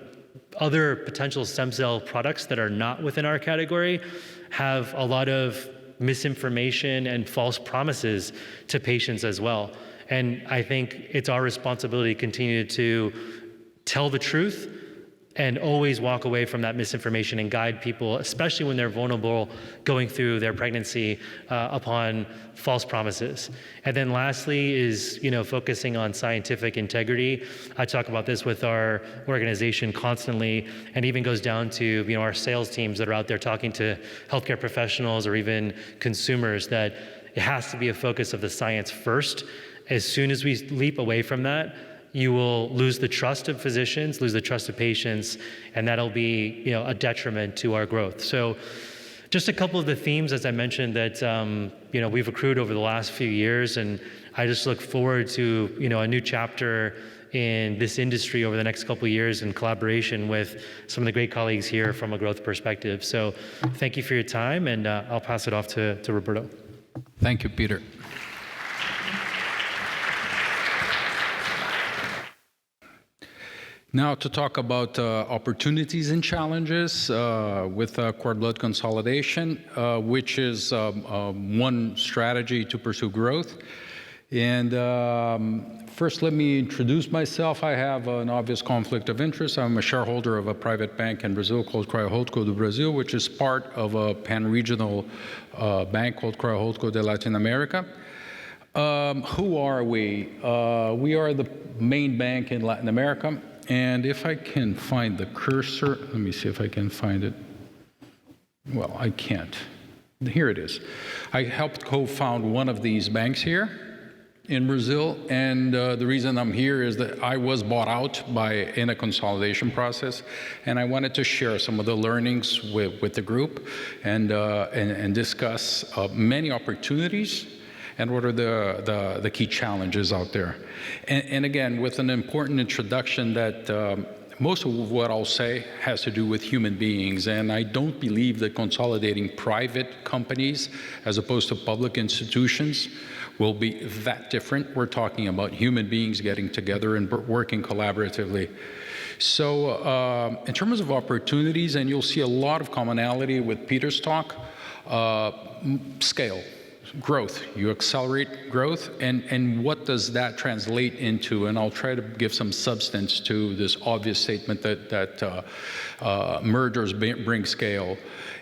other potential stem cell products that are not within our category have a lot of misinformation and false promises to patients as well. And I think it's our responsibility to continue to tell the truth and always walk away from that misinformation and guide people, especially when they're vulnerable going through their pregnancy upon false promises. And then lastly is, focusing on scientific integrity. I talk about this with our organization constantly, and even goes down to, our sales teams that are out there talking to healthcare professionals or even consumers, that it has to be a focus of the science first. As soon as we leap away from that, you will lose the trust of physicians, lose the trust of patients, and that'll be, a detriment to our growth. So just a couple of the themes, as I mentioned, that, we've accrued over the last few years, and I just look forward to, a new chapter in this industry over the next couple of years in collaboration with some of the great colleagues here from a growth perspective. So thank you for your time, and I'll pass it off to Roberto. Thank you, Peter. Now to talk about opportunities and challenges with cord blood consolidation, which is one strategy to pursue growth. And first, let me introduce myself. I have an obvious conflict of interest. I'm a shareholder of a private bank in Brazil called Cryo Holdco do Brasil, which is part of a pan-regional bank called Cryo Holdco de Latin America. Who are we? We are the main bank in Latin America. And if I can find the cursor, let me see if I can find it. Well, I can't. Here it is. I helped co-found one of these banks here in Brazil, and the reason I'm here is that I was bought out in a consolidation process, and I wanted to share some of the learnings with the group and discuss many opportunities and what are the key challenges out there. And again, with an important introduction that most of what I'll say has to do with human beings, and I don't believe that consolidating private companies as opposed to public institutions will be that different. We're talking about human beings getting together and working collaboratively. So in terms of opportunities, and you'll see a lot of commonality with Peter's talk, scale. growth. You accelerate growth, and what does that translate into? And I'll try to give some substance to this obvious statement that mergers bring scale.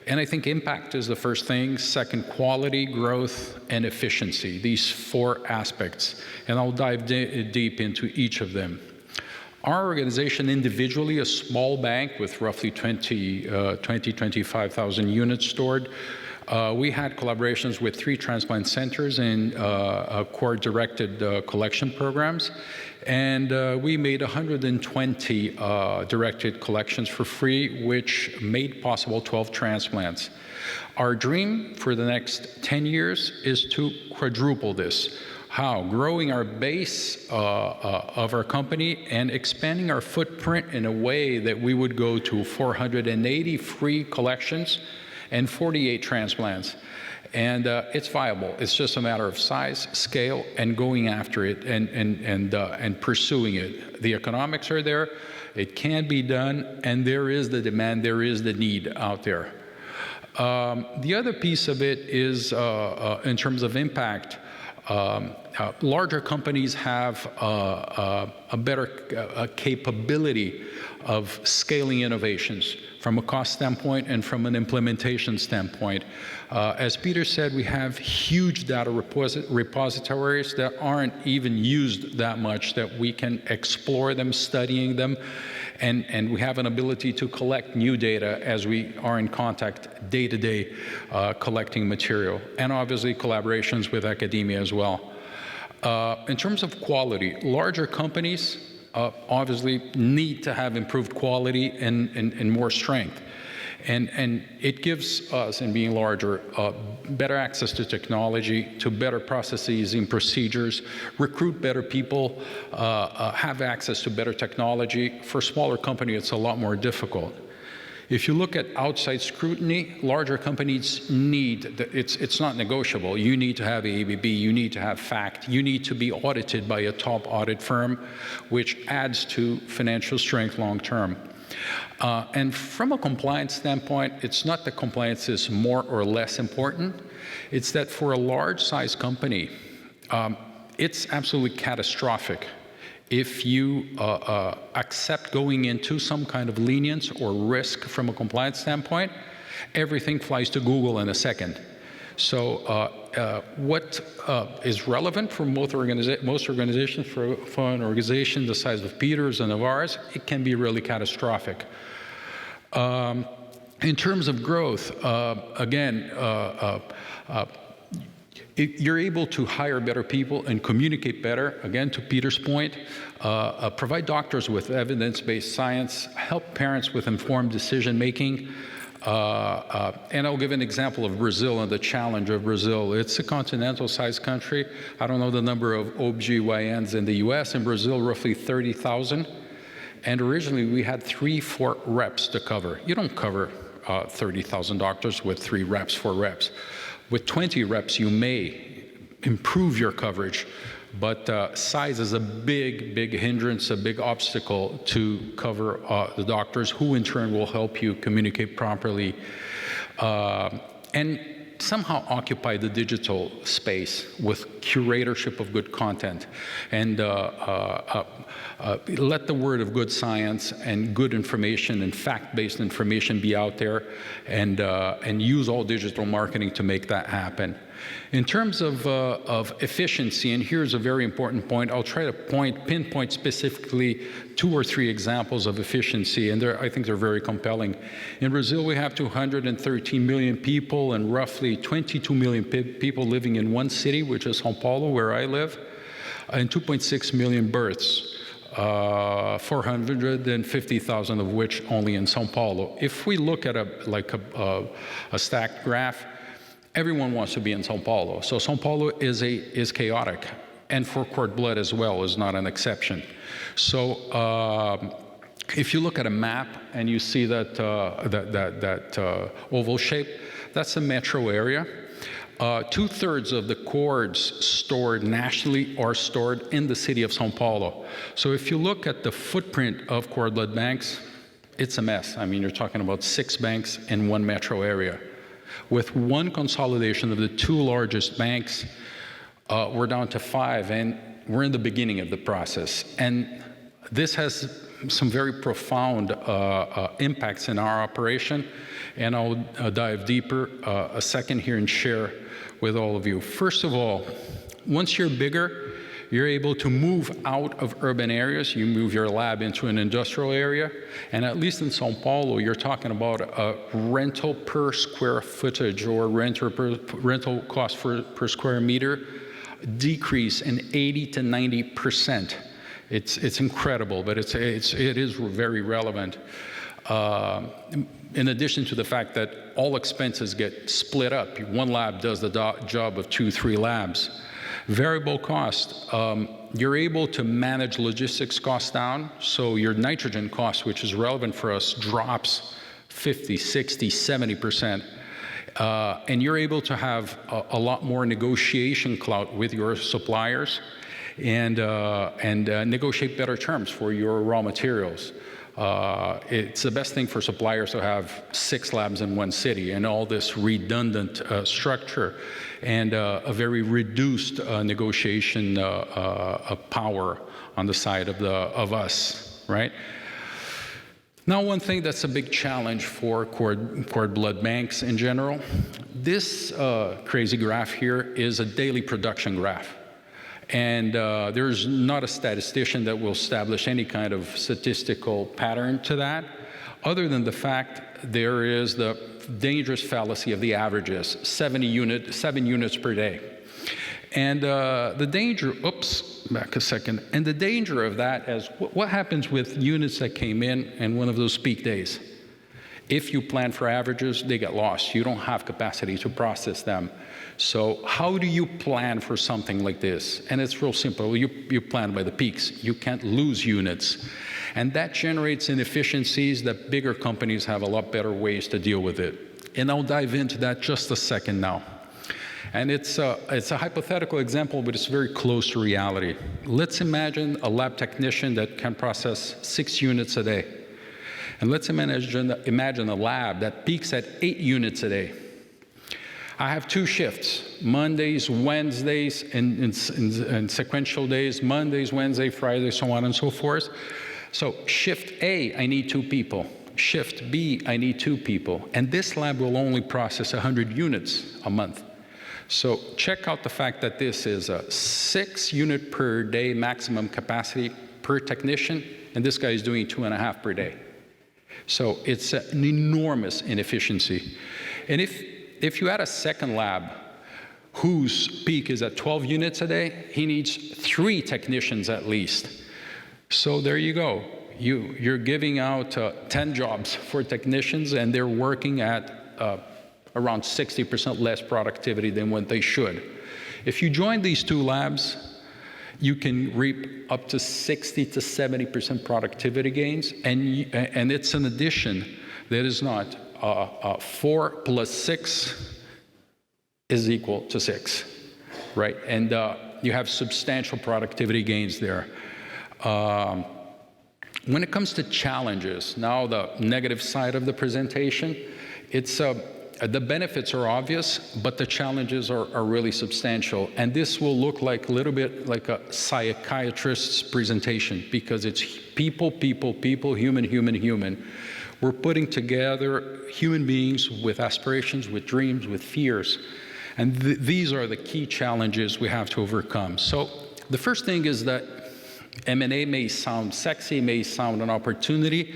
And I think impact is the first thing. Second, quality, growth, and efficiency. These four aspects. And I'll dive deep into each of them. Our organization individually, a small bank with roughly 25,000 units stored, we had collaborations with 3 transplant centers and core-directed collection programs. And we made 120 directed collections for free, which made possible 12 transplants. Our dream for the next 10 years is to quadruple this. How? Growing our base of our company and expanding our footprint in a way that we would go to 480 free collections and 48 transplants. And it's viable. It's just a matter of size, scale, and going after it and pursuing it. The economics are there. It can be done, and there is the demand, there is the need out there. The other piece of it is in terms of impact. Larger companies have a better capability of scaling innovations from a cost standpoint and from an implementation standpoint. As Peter said, we have huge data repositories that aren't even used that much, that we can explore them, studying them, and we have an ability to collect new data as we are in contact day-to-day collecting material, and obviously collaborations with academia as well. In terms of quality, larger companies obviously need to have improved quality and more strength. And it gives us, in being larger, better access to technology, to better processes and procedures, recruit better people, have access to better technology. For a smaller company, it's a lot more difficult. If you look at outside scrutiny, larger companies need, it's not negotiable. You need to have ABB, you need to have FACT, you need to be audited by a top audit firm, which adds to financial strength long term. And from a compliance standpoint, it's not that compliance is more or less important. It's that for a large size company, it's absolutely catastrophic if you accept going into some kind of lenience or risk from a compliance standpoint. Everything flies to Google in a second. So what is relevant for most organizations, for an organization the size of Peter's and of ours, it can be really catastrophic. In terms of growth, again, you're able to hire better people and communicate better, again, to Peter's point, provide doctors with evidence-based science, help parents with informed decision-making. And I'll give an example of Brazil and the challenge of Brazil. It's a continental-sized country. I don't know the number of OBGYNs in the US. In Brazil, roughly 30,000. And originally, we had 3-4 reps to cover. You don't cover 30,000 doctors with 3 reps, 4 reps. With 20 reps, you may improve your coverage, but size is a big hindrance, a big obstacle to cover the doctors, who in turn will help you communicate properly and somehow occupy the digital space with curatorship of good content, and let the word of good science and good information and fact-based information be out there, and use all digital marketing to make that happen. In terms of efficiency, and here's a very important point, I'll try to pinpoint specifically 2 or 3 examples of efficiency, and I think they're very compelling. In Brazil, we have 213 million people and roughly 22 million people living in one city, which is São Paulo, where I live, and 2.6 million births. 450,000 of which only in São Paulo. If we look at a stacked graph, everyone wants to be in São Paulo. So São Paulo is chaotic, and for cord blood as well is not an exception. So if you look at a map and you see that oval shape, that's a metro area. 2/3 of the cords stored nationally are stored in the city of São Paulo. So if you look at the footprint of cord blood banks, it's a mess. I mean, you're talking about 6 banks in one metro area. With one consolidation of the two largest banks, we're down to 5, and we're in the beginning of the process. And this has some very profound impacts in our operation, and I'll dive deeper a second here and share with all of you. First of all, once you're bigger, you're able to move out of urban areas. You move your lab into an industrial area, and at least in Sao Paulo, you're talking about a rental per square footage or rental cost per square meter decrease in 80 to 90%. It's incredible, but it is very relevant. In addition to the fact that all expenses get split up, one lab does the job of 2-3 labs. Variable cost, you're able to manage logistics costs down, so your nitrogen cost, which is relevant for us, drops 50, 60, 70%. And you're able to have a lot more negotiation clout with your suppliers and negotiate better terms for your raw materials. It's the best thing for suppliers to have 6 labs in one city and all this redundant structure and a very reduced negotiation power on the side of us, right? Now, one thing that's a big challenge for cord blood banks in general, this crazy graph here is a daily production graph. And there's not a statistician that will establish any kind of statistical pattern to that, other than the fact there is the dangerous fallacy of the averages, 7 units per day. And the danger, back a second, and the danger of that is what happens with units that came in one of those peak days? If you plan for averages, they get lost. You don't have capacity to process them. So how do you plan for something like this? And it's real simple. You plan by the peaks. You can't lose units. And that generates inefficiencies that bigger companies have a lot better ways to deal with it. And I'll dive into that just a second now. And it's a hypothetical example, but it's very close to reality. Let's imagine a lab technician that can process 6 units a day. And let's imagine a lab that peaks at 8 units a day. I have 2 shifts, Mondays, Wednesdays, and sequential days, Mondays, Wednesday, Friday, so on and so forth. So shift A, I need 2 people. Shift B, I need 2 people. And this lab will only process 100 units a month. So check out the fact that this is a 6 unit per day maximum capacity per technician, and this guy is doing 2.5 per day. So it's an enormous inefficiency. And if you add a second lab whose peak is at 12 units a day, he needs 3 technicians at least. So there you go. You're giving out 10 jobs for technicians, and they're working at around 60% less productivity than what they should. If you join these 2 labs, you can reap up to 60 to 70% productivity gains, and it's an addition that is not 4 plus 6 is equal to 6, right? And you have substantial productivity gains there. When it comes to challenges, now the negative side of the presentation, it's the benefits are obvious, but the challenges are really substantial. And this will look like a little bit like a psychiatrist's presentation, because it's people, human. We're putting together human beings with aspirations, with dreams, with fears. And these are the key challenges we have to overcome. So the first thing is that M&A may sound sexy, may sound an opportunity,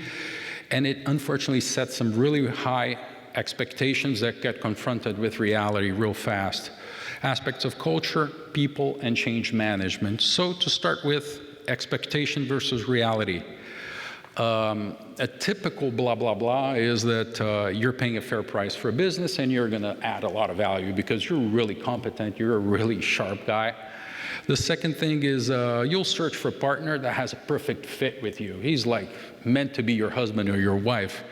and it unfortunately sets some really high expectations that get confronted with reality real fast. Aspects of culture, people, and change management. So to start with, expectation versus reality. A typical blah, blah, blah is that you're paying a fair price for a business and you're gonna add a lot of value because you're really competent, you're a really sharp guy. The second thing is you'll search for a partner that has a perfect fit with you. He's like meant to be your husband or your wife.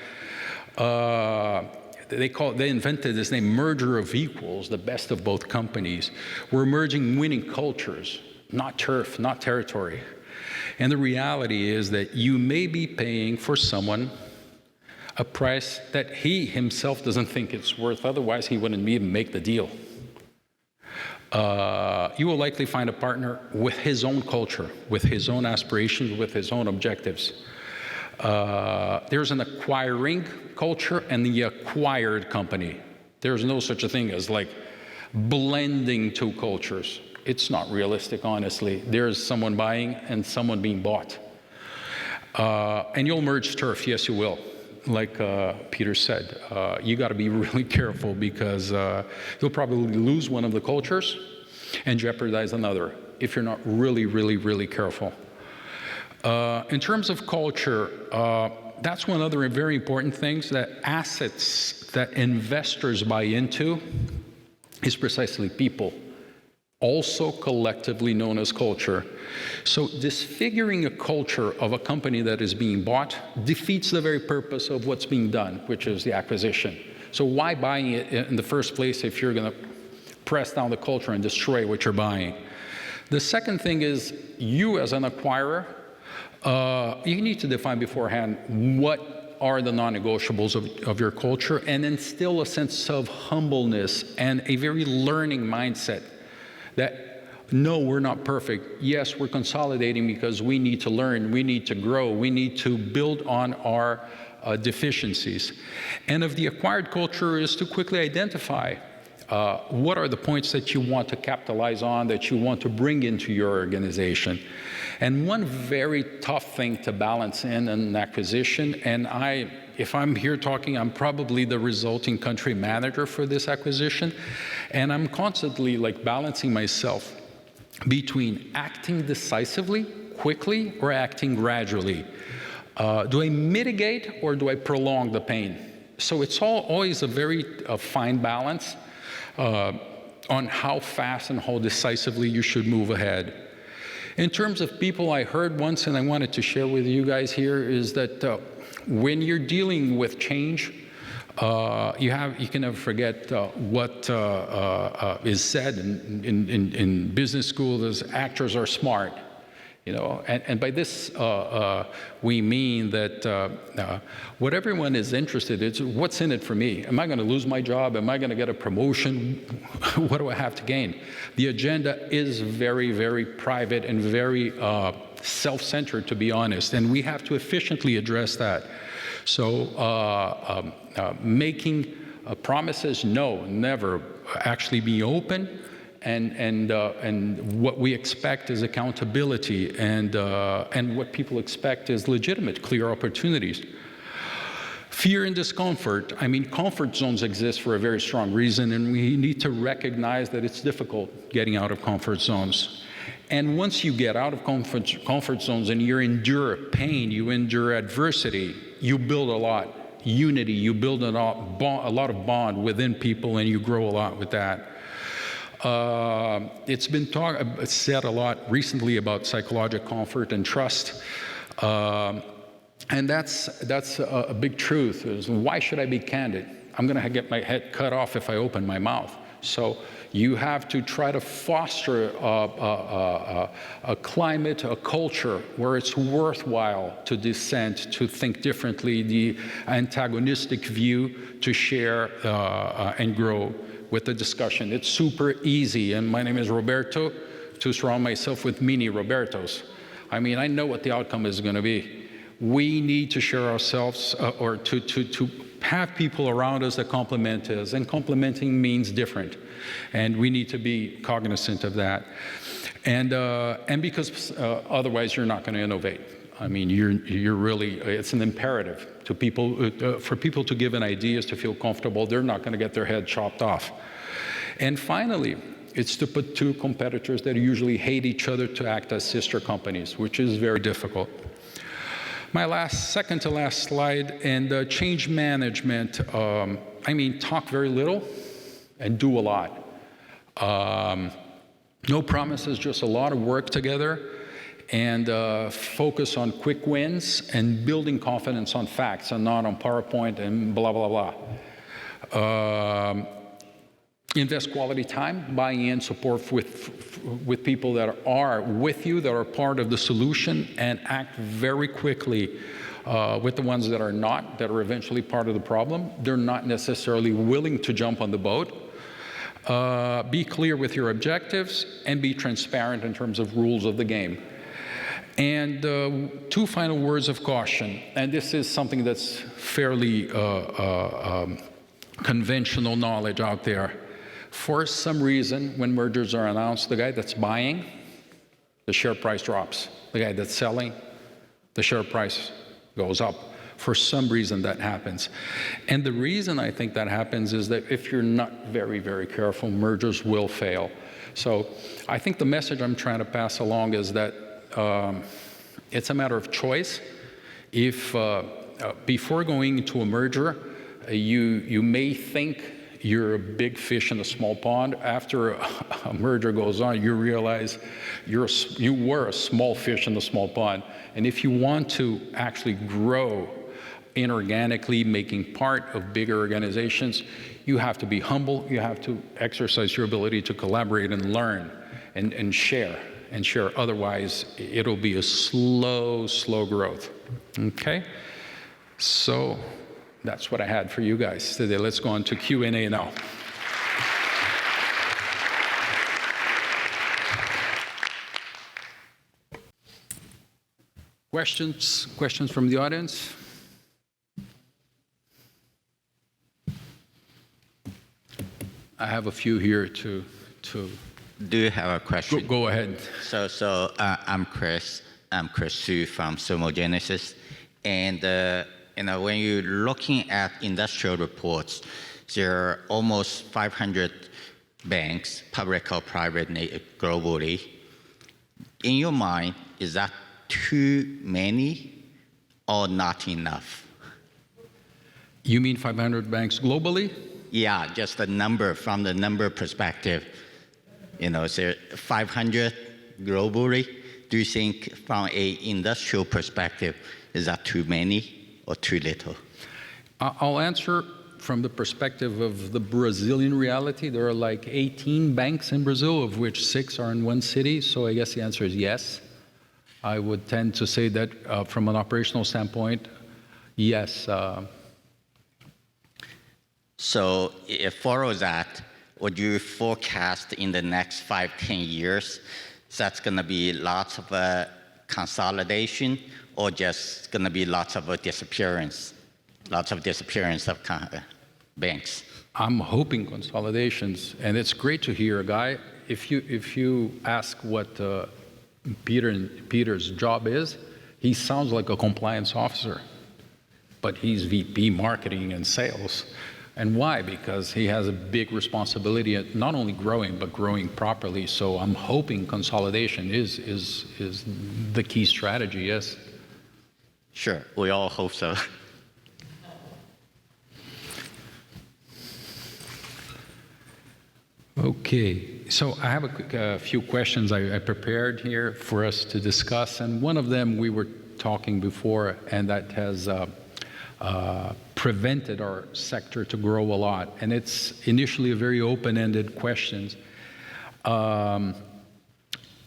They invented this name, merger of equals, the best of both companies. We're merging winning cultures, not turf, not territory. And the reality is that you may be paying for someone a price that he himself doesn't think it's worth. Otherwise, he wouldn't even make the deal. You will likely find a partner with his own culture, with his own aspirations, with his own objectives. There's an acquiring culture and the acquired company. There's no such a thing as like blending two cultures. It's not realistic, honestly. There's someone buying and someone being bought. And you'll merge turf, yes, you will. Like Peter said, you got to be really careful because you'll probably lose one of the cultures and jeopardize another if you're not really, really, really careful. In terms of culture, that's one other very important thing, that assets that investors buy into is precisely people, also collectively known as culture. So disfiguring a culture of a company that is being bought defeats the very purpose of what's being done, which is the acquisition. So why buying it in the first place if you're going to press down the culture and destroy what you're buying? The second thing is, you as an acquirer, you need to define beforehand what are the non-negotiables of your culture and instill a sense of humbleness and a very learning mindset that, no, we're not perfect. Yes, we're consolidating because we need to learn, we need to grow, we need to build on our deficiencies. And of the acquired culture is to quickly identify what are the points that you want to capitalize on, that you want to bring into your organization. And one very tough thing to balance in an acquisition, and if I'm here talking, I'm probably the resulting country manager for this acquisition, and I'm constantly like balancing myself between acting decisively, quickly, or acting gradually. Do I mitigate or do I prolong the pain? So it's always a very fine balance on how fast and how decisively you should move ahead. In terms of people, I heard once, and I wanted to share with you guys here, is that when you're dealing with change, you can never forget what is said in business school as actors are smart. You know, and by this we mean that what everyone is interested in is, what's in it for me? Am I going to lose my job? Am I going to get a promotion? What do I have to gain? The agenda is very, very private and very self-centered, to be honest, and we have to efficiently address that. So making promises, no, never. Actually be open. And what we expect is accountability, and what people expect is legitimate, clear opportunities. Fear and discomfort. I mean, comfort zones exist for a very strong reason, and we need to recognize that it's difficult getting out of comfort zones. And once you get out of comfort zones and you endure pain, you endure adversity, you build a lot unity, you build a lot of bond within people, and you grow a lot with that. It's been said a lot recently about psychological comfort and trust, and that's a big truth. Is why should I be candid? I'm going to get my head cut off if I open my mouth. So you have to try to foster a climate, a culture where it's worthwhile to dissent, to think differently, the antagonistic view to share and grow with the discussion. It's super easy, and my name is Roberto, to surround myself with mini Robertos. I mean, I know what the outcome is going to be. We need to share ourselves, or to have people around us that complement us, and complementing means different, and we need to be cognizant of that. And because otherwise you're not going to innovate. I mean, you're really, it's an imperative to people, for people to give an ideas, to feel comfortable. They're not going to get their head chopped off. And finally, it's to put two competitors that usually hate each other to act as sister companies, which is very difficult. My second to last slide, and change management. I mean, talk very little and do a lot. No promises, just a lot of work together. And focus on quick wins and building confidence on facts and not on PowerPoint and blah, blah, blah. Invest quality time, buying in, support with people that are with you, that are part of the solution, and act very quickly with the ones that are not, that are eventually part of the problem. They're not necessarily willing to jump on the boat. Be clear with your objectives and be transparent in terms of rules of the game. And two final words of caution, and this is something that's fairly conventional knowledge out there. For some reason, when mergers are announced, the guy that's buying, the share price drops. The guy that's selling, the share price goes up. For some reason that happens. And the reason I think that happens is that if you're not very, very careful, mergers will fail. So I think the message I'm trying to pass along is that it's a matter of choice. If before going into a merger, you may think you're a big fish in a small pond. After a merger goes on, you realize you were a small fish in a small pond. And if you want to actually grow inorganically, making part of bigger organizations, you have to be humble. You have to exercise your ability to collaborate and learn and share. Otherwise, it'll be a slow growth. Okay? So that's what I had for you guys today. Let's go on to Q&A now. Questions from the audience? I have a few here to Do you have a question? go ahead. So I'm Chris. I'm Chris Su from Thermogenesis. And when you're looking at industrial reports, there are almost 500 banks, public or private, globally. In your mind, is that too many or not enough? You mean 500 banks globally? Yeah, just the number, from the number perspective. So 500 globally. Do you think from an industrial perspective, is that too many or too little? I'll answer from the perspective of the Brazilian reality. There are like 18 banks in Brazil, of which 6 are in one city. So I guess the answer is yes. I would tend to say that from an operational standpoint, yes. So it follows that, would you forecast in the next 5-10 years, that's going to be lots of consolidation, or just going to be lots of disappearance of banks? I'm hoping consolidations, and it's great to hear, Guy. If you ask what Peter's job is, he sounds like a compliance officer, but he's VP marketing and sales. And why? Because he has a big responsibility at not only growing, but growing properly. So I'm hoping consolidation is the key strategy, yes. Sure, we all hope so. Okay, so I have a few questions I prepared here for us to discuss, and one of them we were talking before, and that has prevented our sector to grow a lot, and it's initially a very open-ended question.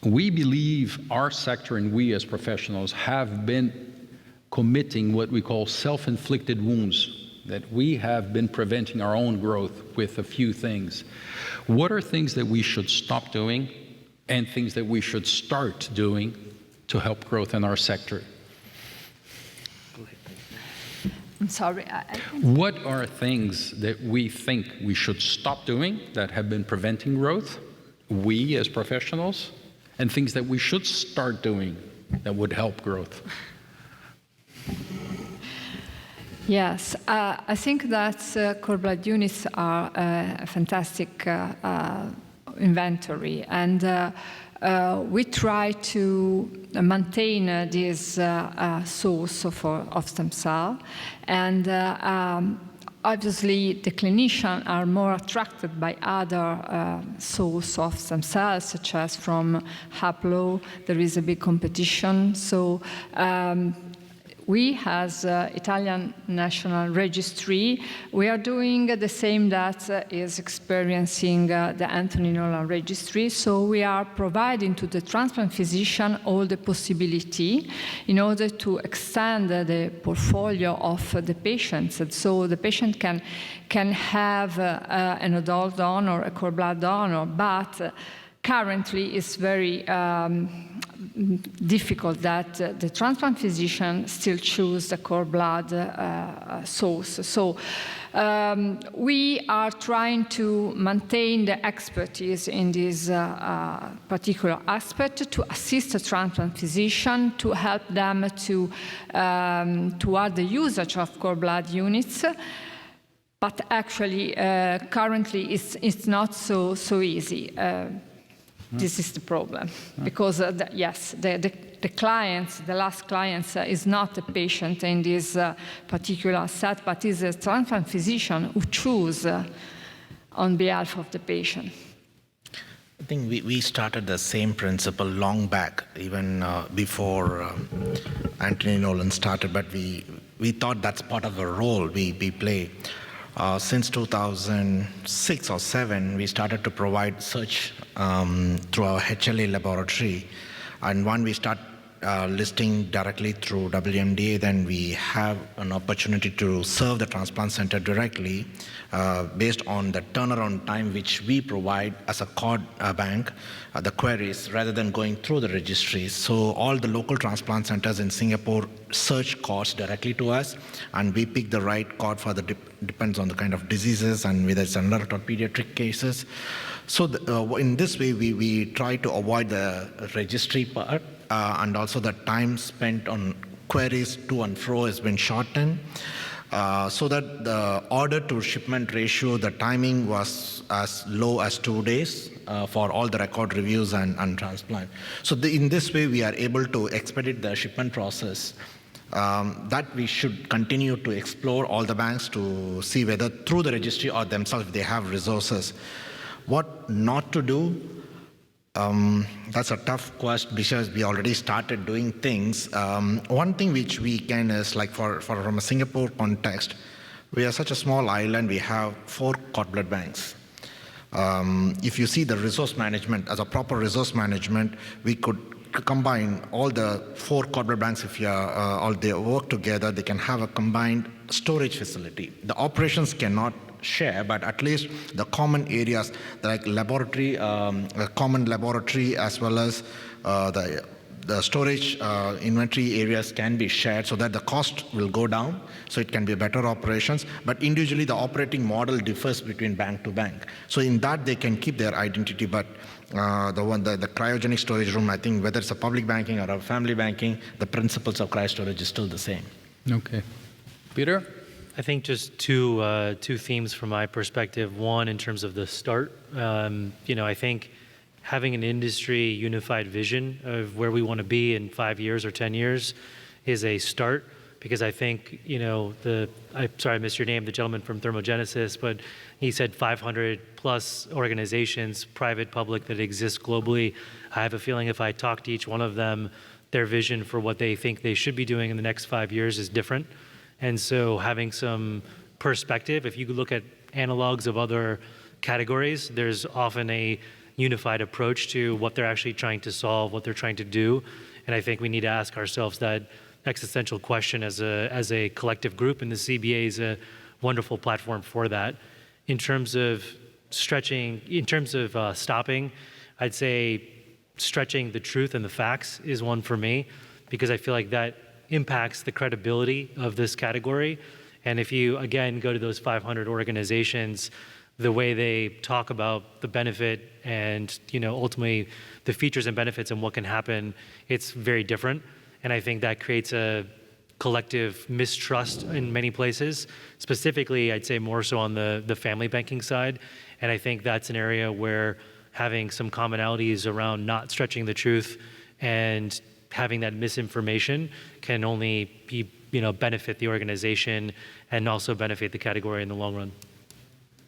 We believe our sector and we as professionals have been committing what we call self-inflicted wounds, that we have been preventing our own growth with a few things. What are things that we should stop doing and things that we should start doing to help growth in our sector? I'm sorry. What are things that we think we should stop doing that have been preventing growth, we as professionals, and things that we should start doing that would help growth? Yes, I think that core blood units are a fantastic inventory, and we try to maintain this source of stem cell, and obviously the clinicians are more attracted by other source of stem cells, such as from haplo. There is a big competition, so we, as Italian National Registry, we are doing the same that is experiencing the Anthony Nolan Registry. So we are providing to the transplant physician all the possibility in order to extend the portfolio of the patients. And so the patient can have an adult donor, a cord blood donor, but currently it's very difficult that the transplant physician still choose the cord blood source. So we are trying to maintain the expertise in this particular aspect to assist the transplant physician, to help them to add the usage of cord blood units. But actually, currently, it's not so easy. This is the problem, because yes, the clients, the last clients, is not a patient in this particular set, but is a transplant physician who choose on behalf of the patient. I think we started the same principle long back, even before Anthony Nolan started, but we thought that's part of the role we play. Since 2006 or 7, we started to provide search through our HLA laboratory. And when we start listing directly through WMDA, then we have an opportunity to serve the transplant center directly based on the turnaround time which we provide as a cord bank, the queries, rather than going through the registries. So all the local transplant centers in Singapore search cords directly to us, and we pick the right cord for the depends on the kind of diseases and whether it's adult or pediatric cases. So in this way, we try to avoid the registry part, and also the time spent on queries to and fro has been shortened, so that the order to shipment ratio, the timing was as low as 2 days for all the record reviews and transplant. So in this way, we are able to expedite the shipment process. That we should continue to explore all the banks to see whether through the registry or themselves they have resources. What not to do? That's a tough question because we already started doing things. One thing which we can is like from a Singapore context, we are such a small island, we have 4 cord blood banks. If you see the resource management, as a proper resource management, we could combine all the 4 cord blood banks. If all they work together, they can have a combined storage facility. The operations cannot share, but at least the common areas like laboratory, common laboratory, as well as the storage inventory areas can be shared so that the cost will go down, so it can be better operations. But individually, the operating model differs between bank to bank. So in that, they can keep their identity, but the cryogenic storage room, I think whether it's a public banking or a family banking, the principles of cryo storage is still the same. Okay. Peter? I think just two themes from my perspective. One, in terms of the start, I think having an industry unified vision of where we want to be in 5 years or 10 years is a start, because I think, I missed your name, the gentleman from Thermogenesis, but he said 500 plus organizations, private, public, that exist globally. I have a feeling if I talk to each one of them, their vision for what they think they should be doing in the next 5 years is different. And so having some perspective, if you look at analogs of other categories, there's often a unified approach to what they're actually trying to solve, what they're trying to do. And I think we need to ask ourselves that existential question as a collective group, and the CBA is a wonderful platform for that. In terms of stopping, I'd say stretching the truth and the facts is one for me, because I feel like that impacts the credibility of this category. And if you, again, go to those 500 organizations, the way they talk about the benefit and, ultimately the features and benefits and what can happen, it's very different. And I think that creates a collective mistrust in many places, specifically, I'd say more so on the family banking side. And I think that's an area where having some commonalities around not stretching the truth and having that misinformation can only be, benefit the organization and also benefit the category in the long run.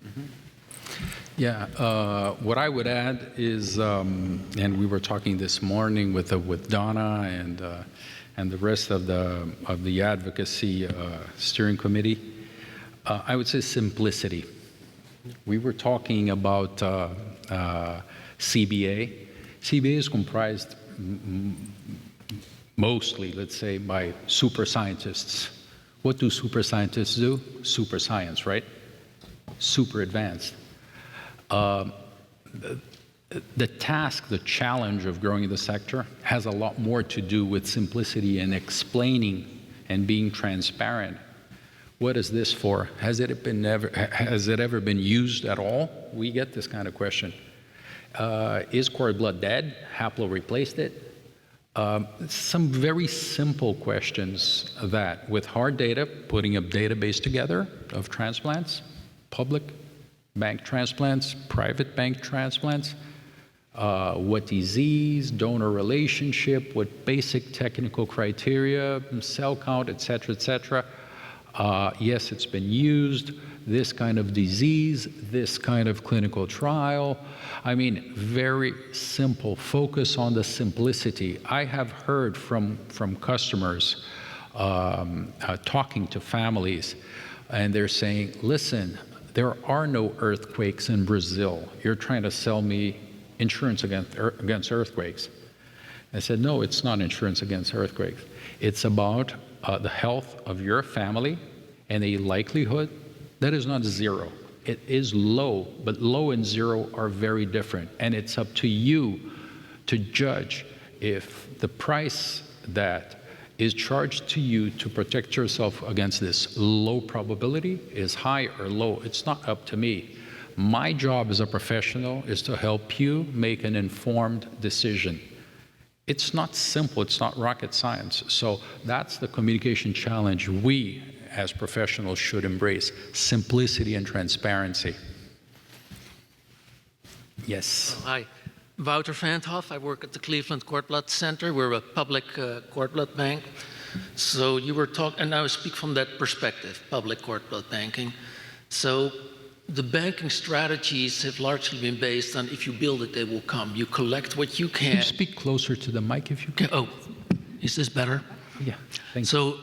Mm-hmm. Yeah, what I would add is, and we were talking this morning with Donna and the rest of the advocacy steering committee. I would say simplicity. We were talking about CBA. CBA is comprised mostly, let's say, by super scientists. What do super scientists do? Super science, right? Super advanced. The task, the challenge of growing the sector has a lot more to do with simplicity and explaining and being transparent. What is this for? Has it ever been used at all? We get this kind of question. Is cord blood dead? Haplo replaced it? Some very simple questions that, with hard data, putting a database together of transplants, public bank transplants, private bank transplants, what disease, donor relationship, what basic technical criteria, cell count, et cetera, yes, it's been used, this kind of disease, this kind of clinical trial. I mean, very simple, focus on the simplicity. I have heard from customers talking to families, and they're saying, listen, there are no earthquakes in Brazil. You're trying to sell me insurance against earthquakes. I said, no, it's not insurance against earthquakes. It's about the health of your family and a likelihood that is not zero. It is low, but low and zero are very different. And it's up to you to judge if the price that is charged to you to protect yourself against this low probability is high or low. It's not up to me. My job as a professional is to help you make an informed decision. It's not simple, it's not rocket science. So that's the communication challenge we as professionals should embrace: simplicity and transparency. Yes. Hi, Wouter Vandhoff. I work at the Cleveland Cord Blood Center. We're a public cord blood bank. So you were talking, and I speak from that perspective, public cord blood banking. So the banking strategies have largely been based on if you build it, they will come. You collect what you can. Can you speak closer to the mic if you can? Oh, is this better? Yeah, thank you. So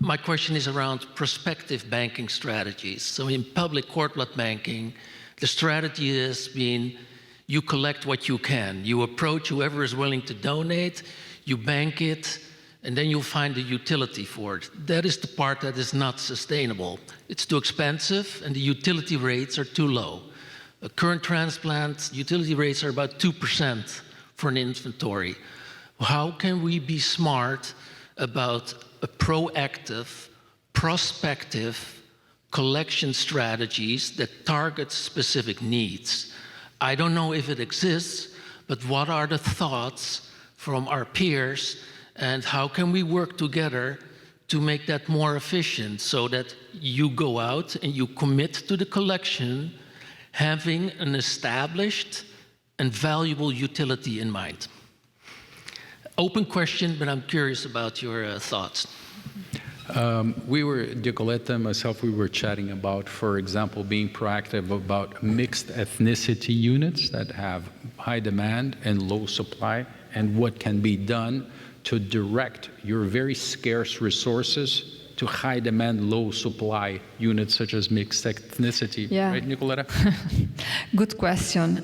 my question is around prospective banking strategies. So in public cord blood banking, the strategy is being you collect what you can. You approach whoever is willing to donate, you bank it, and then you'll find a utility for it. That is the part that is not sustainable. It's too expensive, and the utility rates are too low. A current transplant, utility rates are about 2% for an inventory. How can we be smart about a proactive, prospective collection strategies that target specific needs? I don't know if it exists, but what are the thoughts from our peers, and how can we work together to make that more efficient so that you go out and you commit to the collection having an established and valuable utility in mind? Open question, but I'm curious about your thoughts. Dicoletta and myself, we were chatting about, for example, being proactive about mixed ethnicity units that have high demand and low supply, and what can be done to direct your very scarce resources to high demand, low supply units such as mixed ethnicity. Yeah. Right, Nicoletta? Good question.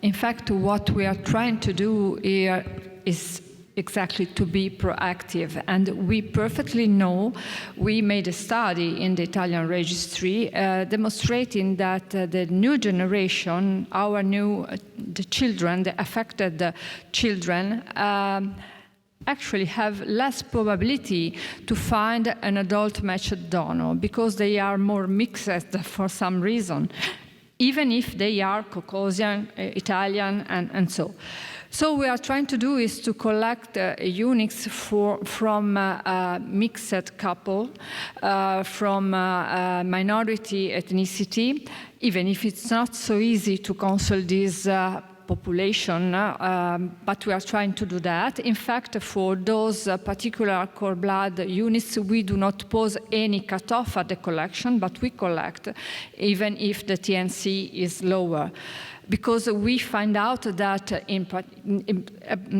In fact, what we are trying to do here is exactly to be proactive. And we perfectly know, we made a study in the Italian registry demonstrating that the new generation, the children, the affected children, actually have less probability to find an adult matched donor because they are more mixed for some reason, even if they are Caucasian, Italian, and so. So what we are trying to do is to collect units from a mixed couple, from minority ethnicity, even if it's not so easy to console these population, but we are trying to do that. In fact, for those particular cord blood units, we do not pose any cutoff at the collection, but we collect even if the TNC is lower. Because we find out that,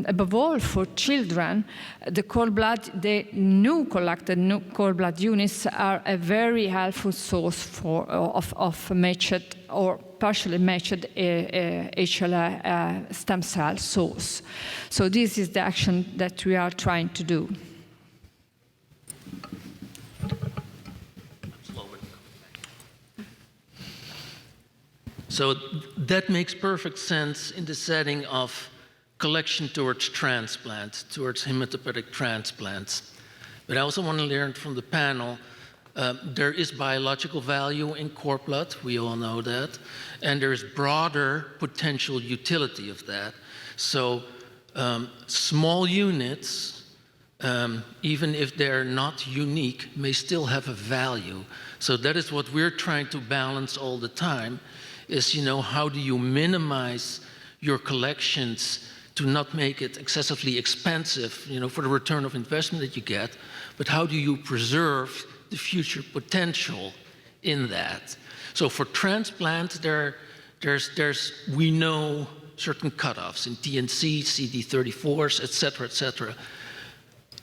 above all for children, the new collected cord blood units are a very helpful source of matched or partially matched HLA stem cell source. So this is the action that we are trying to do. So that makes perfect sense in the setting of collection towards transplant, towards hematopoietic transplants. But I also want to learn from the panel, there is biological value in cord blood, we all know that, and there's broader potential utility of that. So small units, even if they're not unique, may still have a value. So that is what we're trying to balance all the time, is, how do you minimize your collections to not make it excessively expensive, for the return of investment that you get, but how do you preserve the future potential in that? So for transplant, we know certain cutoffs in TNC, CD34s, et cetera,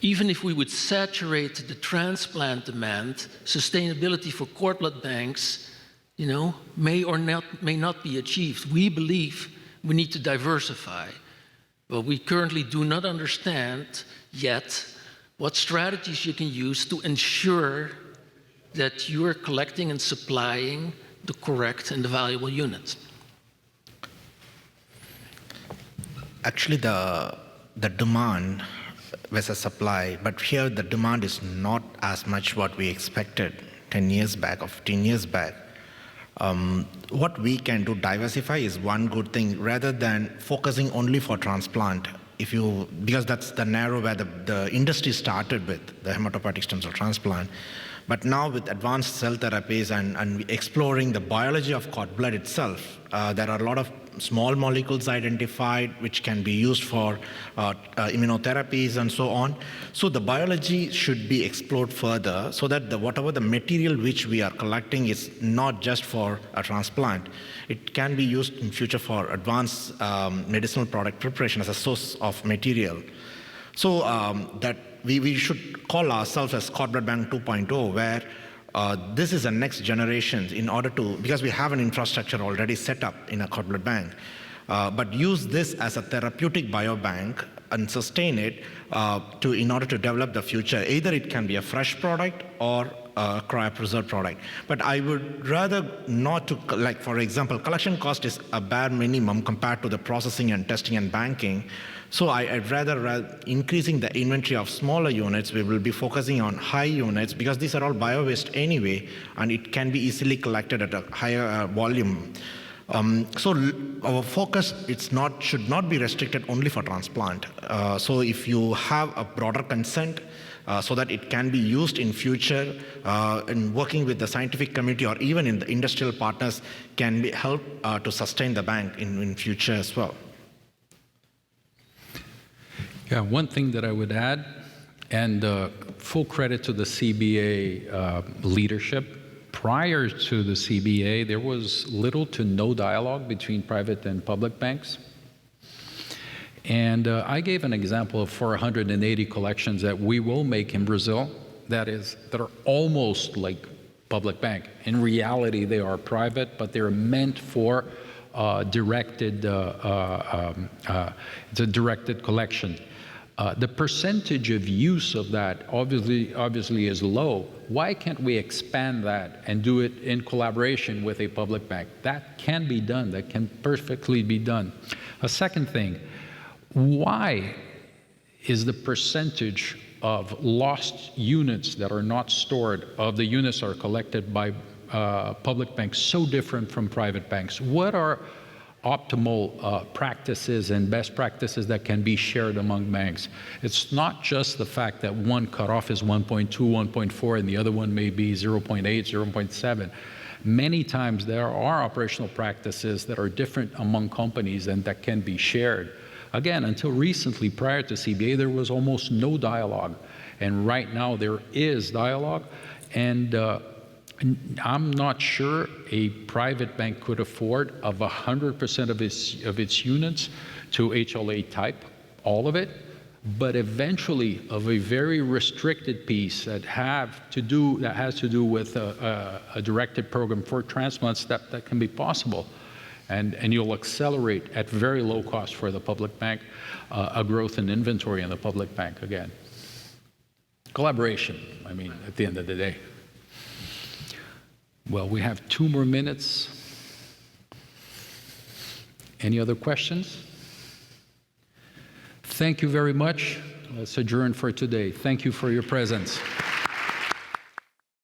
Even if we would saturate the transplant demand, sustainability for cord blood banks may or may not be achieved. We believe we need to diversify, but we currently do not understand yet what strategies you can use to ensure that you are collecting and supplying the correct and the valuable units. Actually, the demand versus supply, but here the demand is not as much what we expected 10 years back or 15 years back. What we can do, diversify, is one good thing rather than focusing only for transplant. Because that's the narrow where the industry started with, the hematopoietic stem cell transplant. But now with advanced cell therapies and exploring the biology of cord blood itself, there are a lot of small molecules identified which can be used for immunotherapies and so on. So the biology should be explored further so that whatever the material which we are collecting is not just for a transplant. It can be used in future for advanced medicinal product preparation as a source of material. So that we should call ourselves as Cord Blood Bank 2.0, where this is the next generation because we have an infrastructure already set up in a cord blood bank, but use this as a therapeutic biobank and sustain it in order to develop the future. Either it can be a fresh product or a cryopreserved product. But I would rather not to, like for example, collection cost is a bare minimum compared to the processing and testing and banking. So I'd rather increasing the inventory of smaller units. We will be focusing on high units because these are all bio-waste anyway, and it can be easily collected at a higher volume. So our focus should not be restricted only for transplant. So if you have a broader consent, so that it can be used in future, in working with the scientific community or even in the industrial partners can help to sustain the bank in future as well. Yeah, one thing that I would add, and full credit to the CBA leadership. Prior to the CBA, there was little to no dialogue between private and public banks. And I gave an example of 480 collections that we will make in Brazil that are almost like public bank. In reality, they are private, but they're meant for directed collection. The percentage of use of that obviously is low. Why can't we expand that and do it in collaboration with a public bank? That can be done. That can perfectly be done. A second thing, why is the percentage of lost units that are not stored, of the units that are collected by public banks, so different from private banks? What are optimal practices and best practices that can be shared among banks? It's not just the fact that one cutoff is 1.2, 1.4, and the other one may be 0.8, 0.7. Many times there are operational practices that are different among companies and that can be shared. Again, until recently, prior to CBA, there was almost no dialogue. And right now there is dialogue. And I'm not sure a private bank could afford of 100% of its units to HLA type, all of it, but eventually of a very restricted piece that has to do with a directed program for transplants that can be possible. And you'll accelerate at very low cost for the public bank a growth in inventory in the public bank again. Collaboration, I mean, at the end of the day. Well, we have 2 more minutes. Any other questions? Thank you very much. Let's adjourn for today. Thank you for your presence.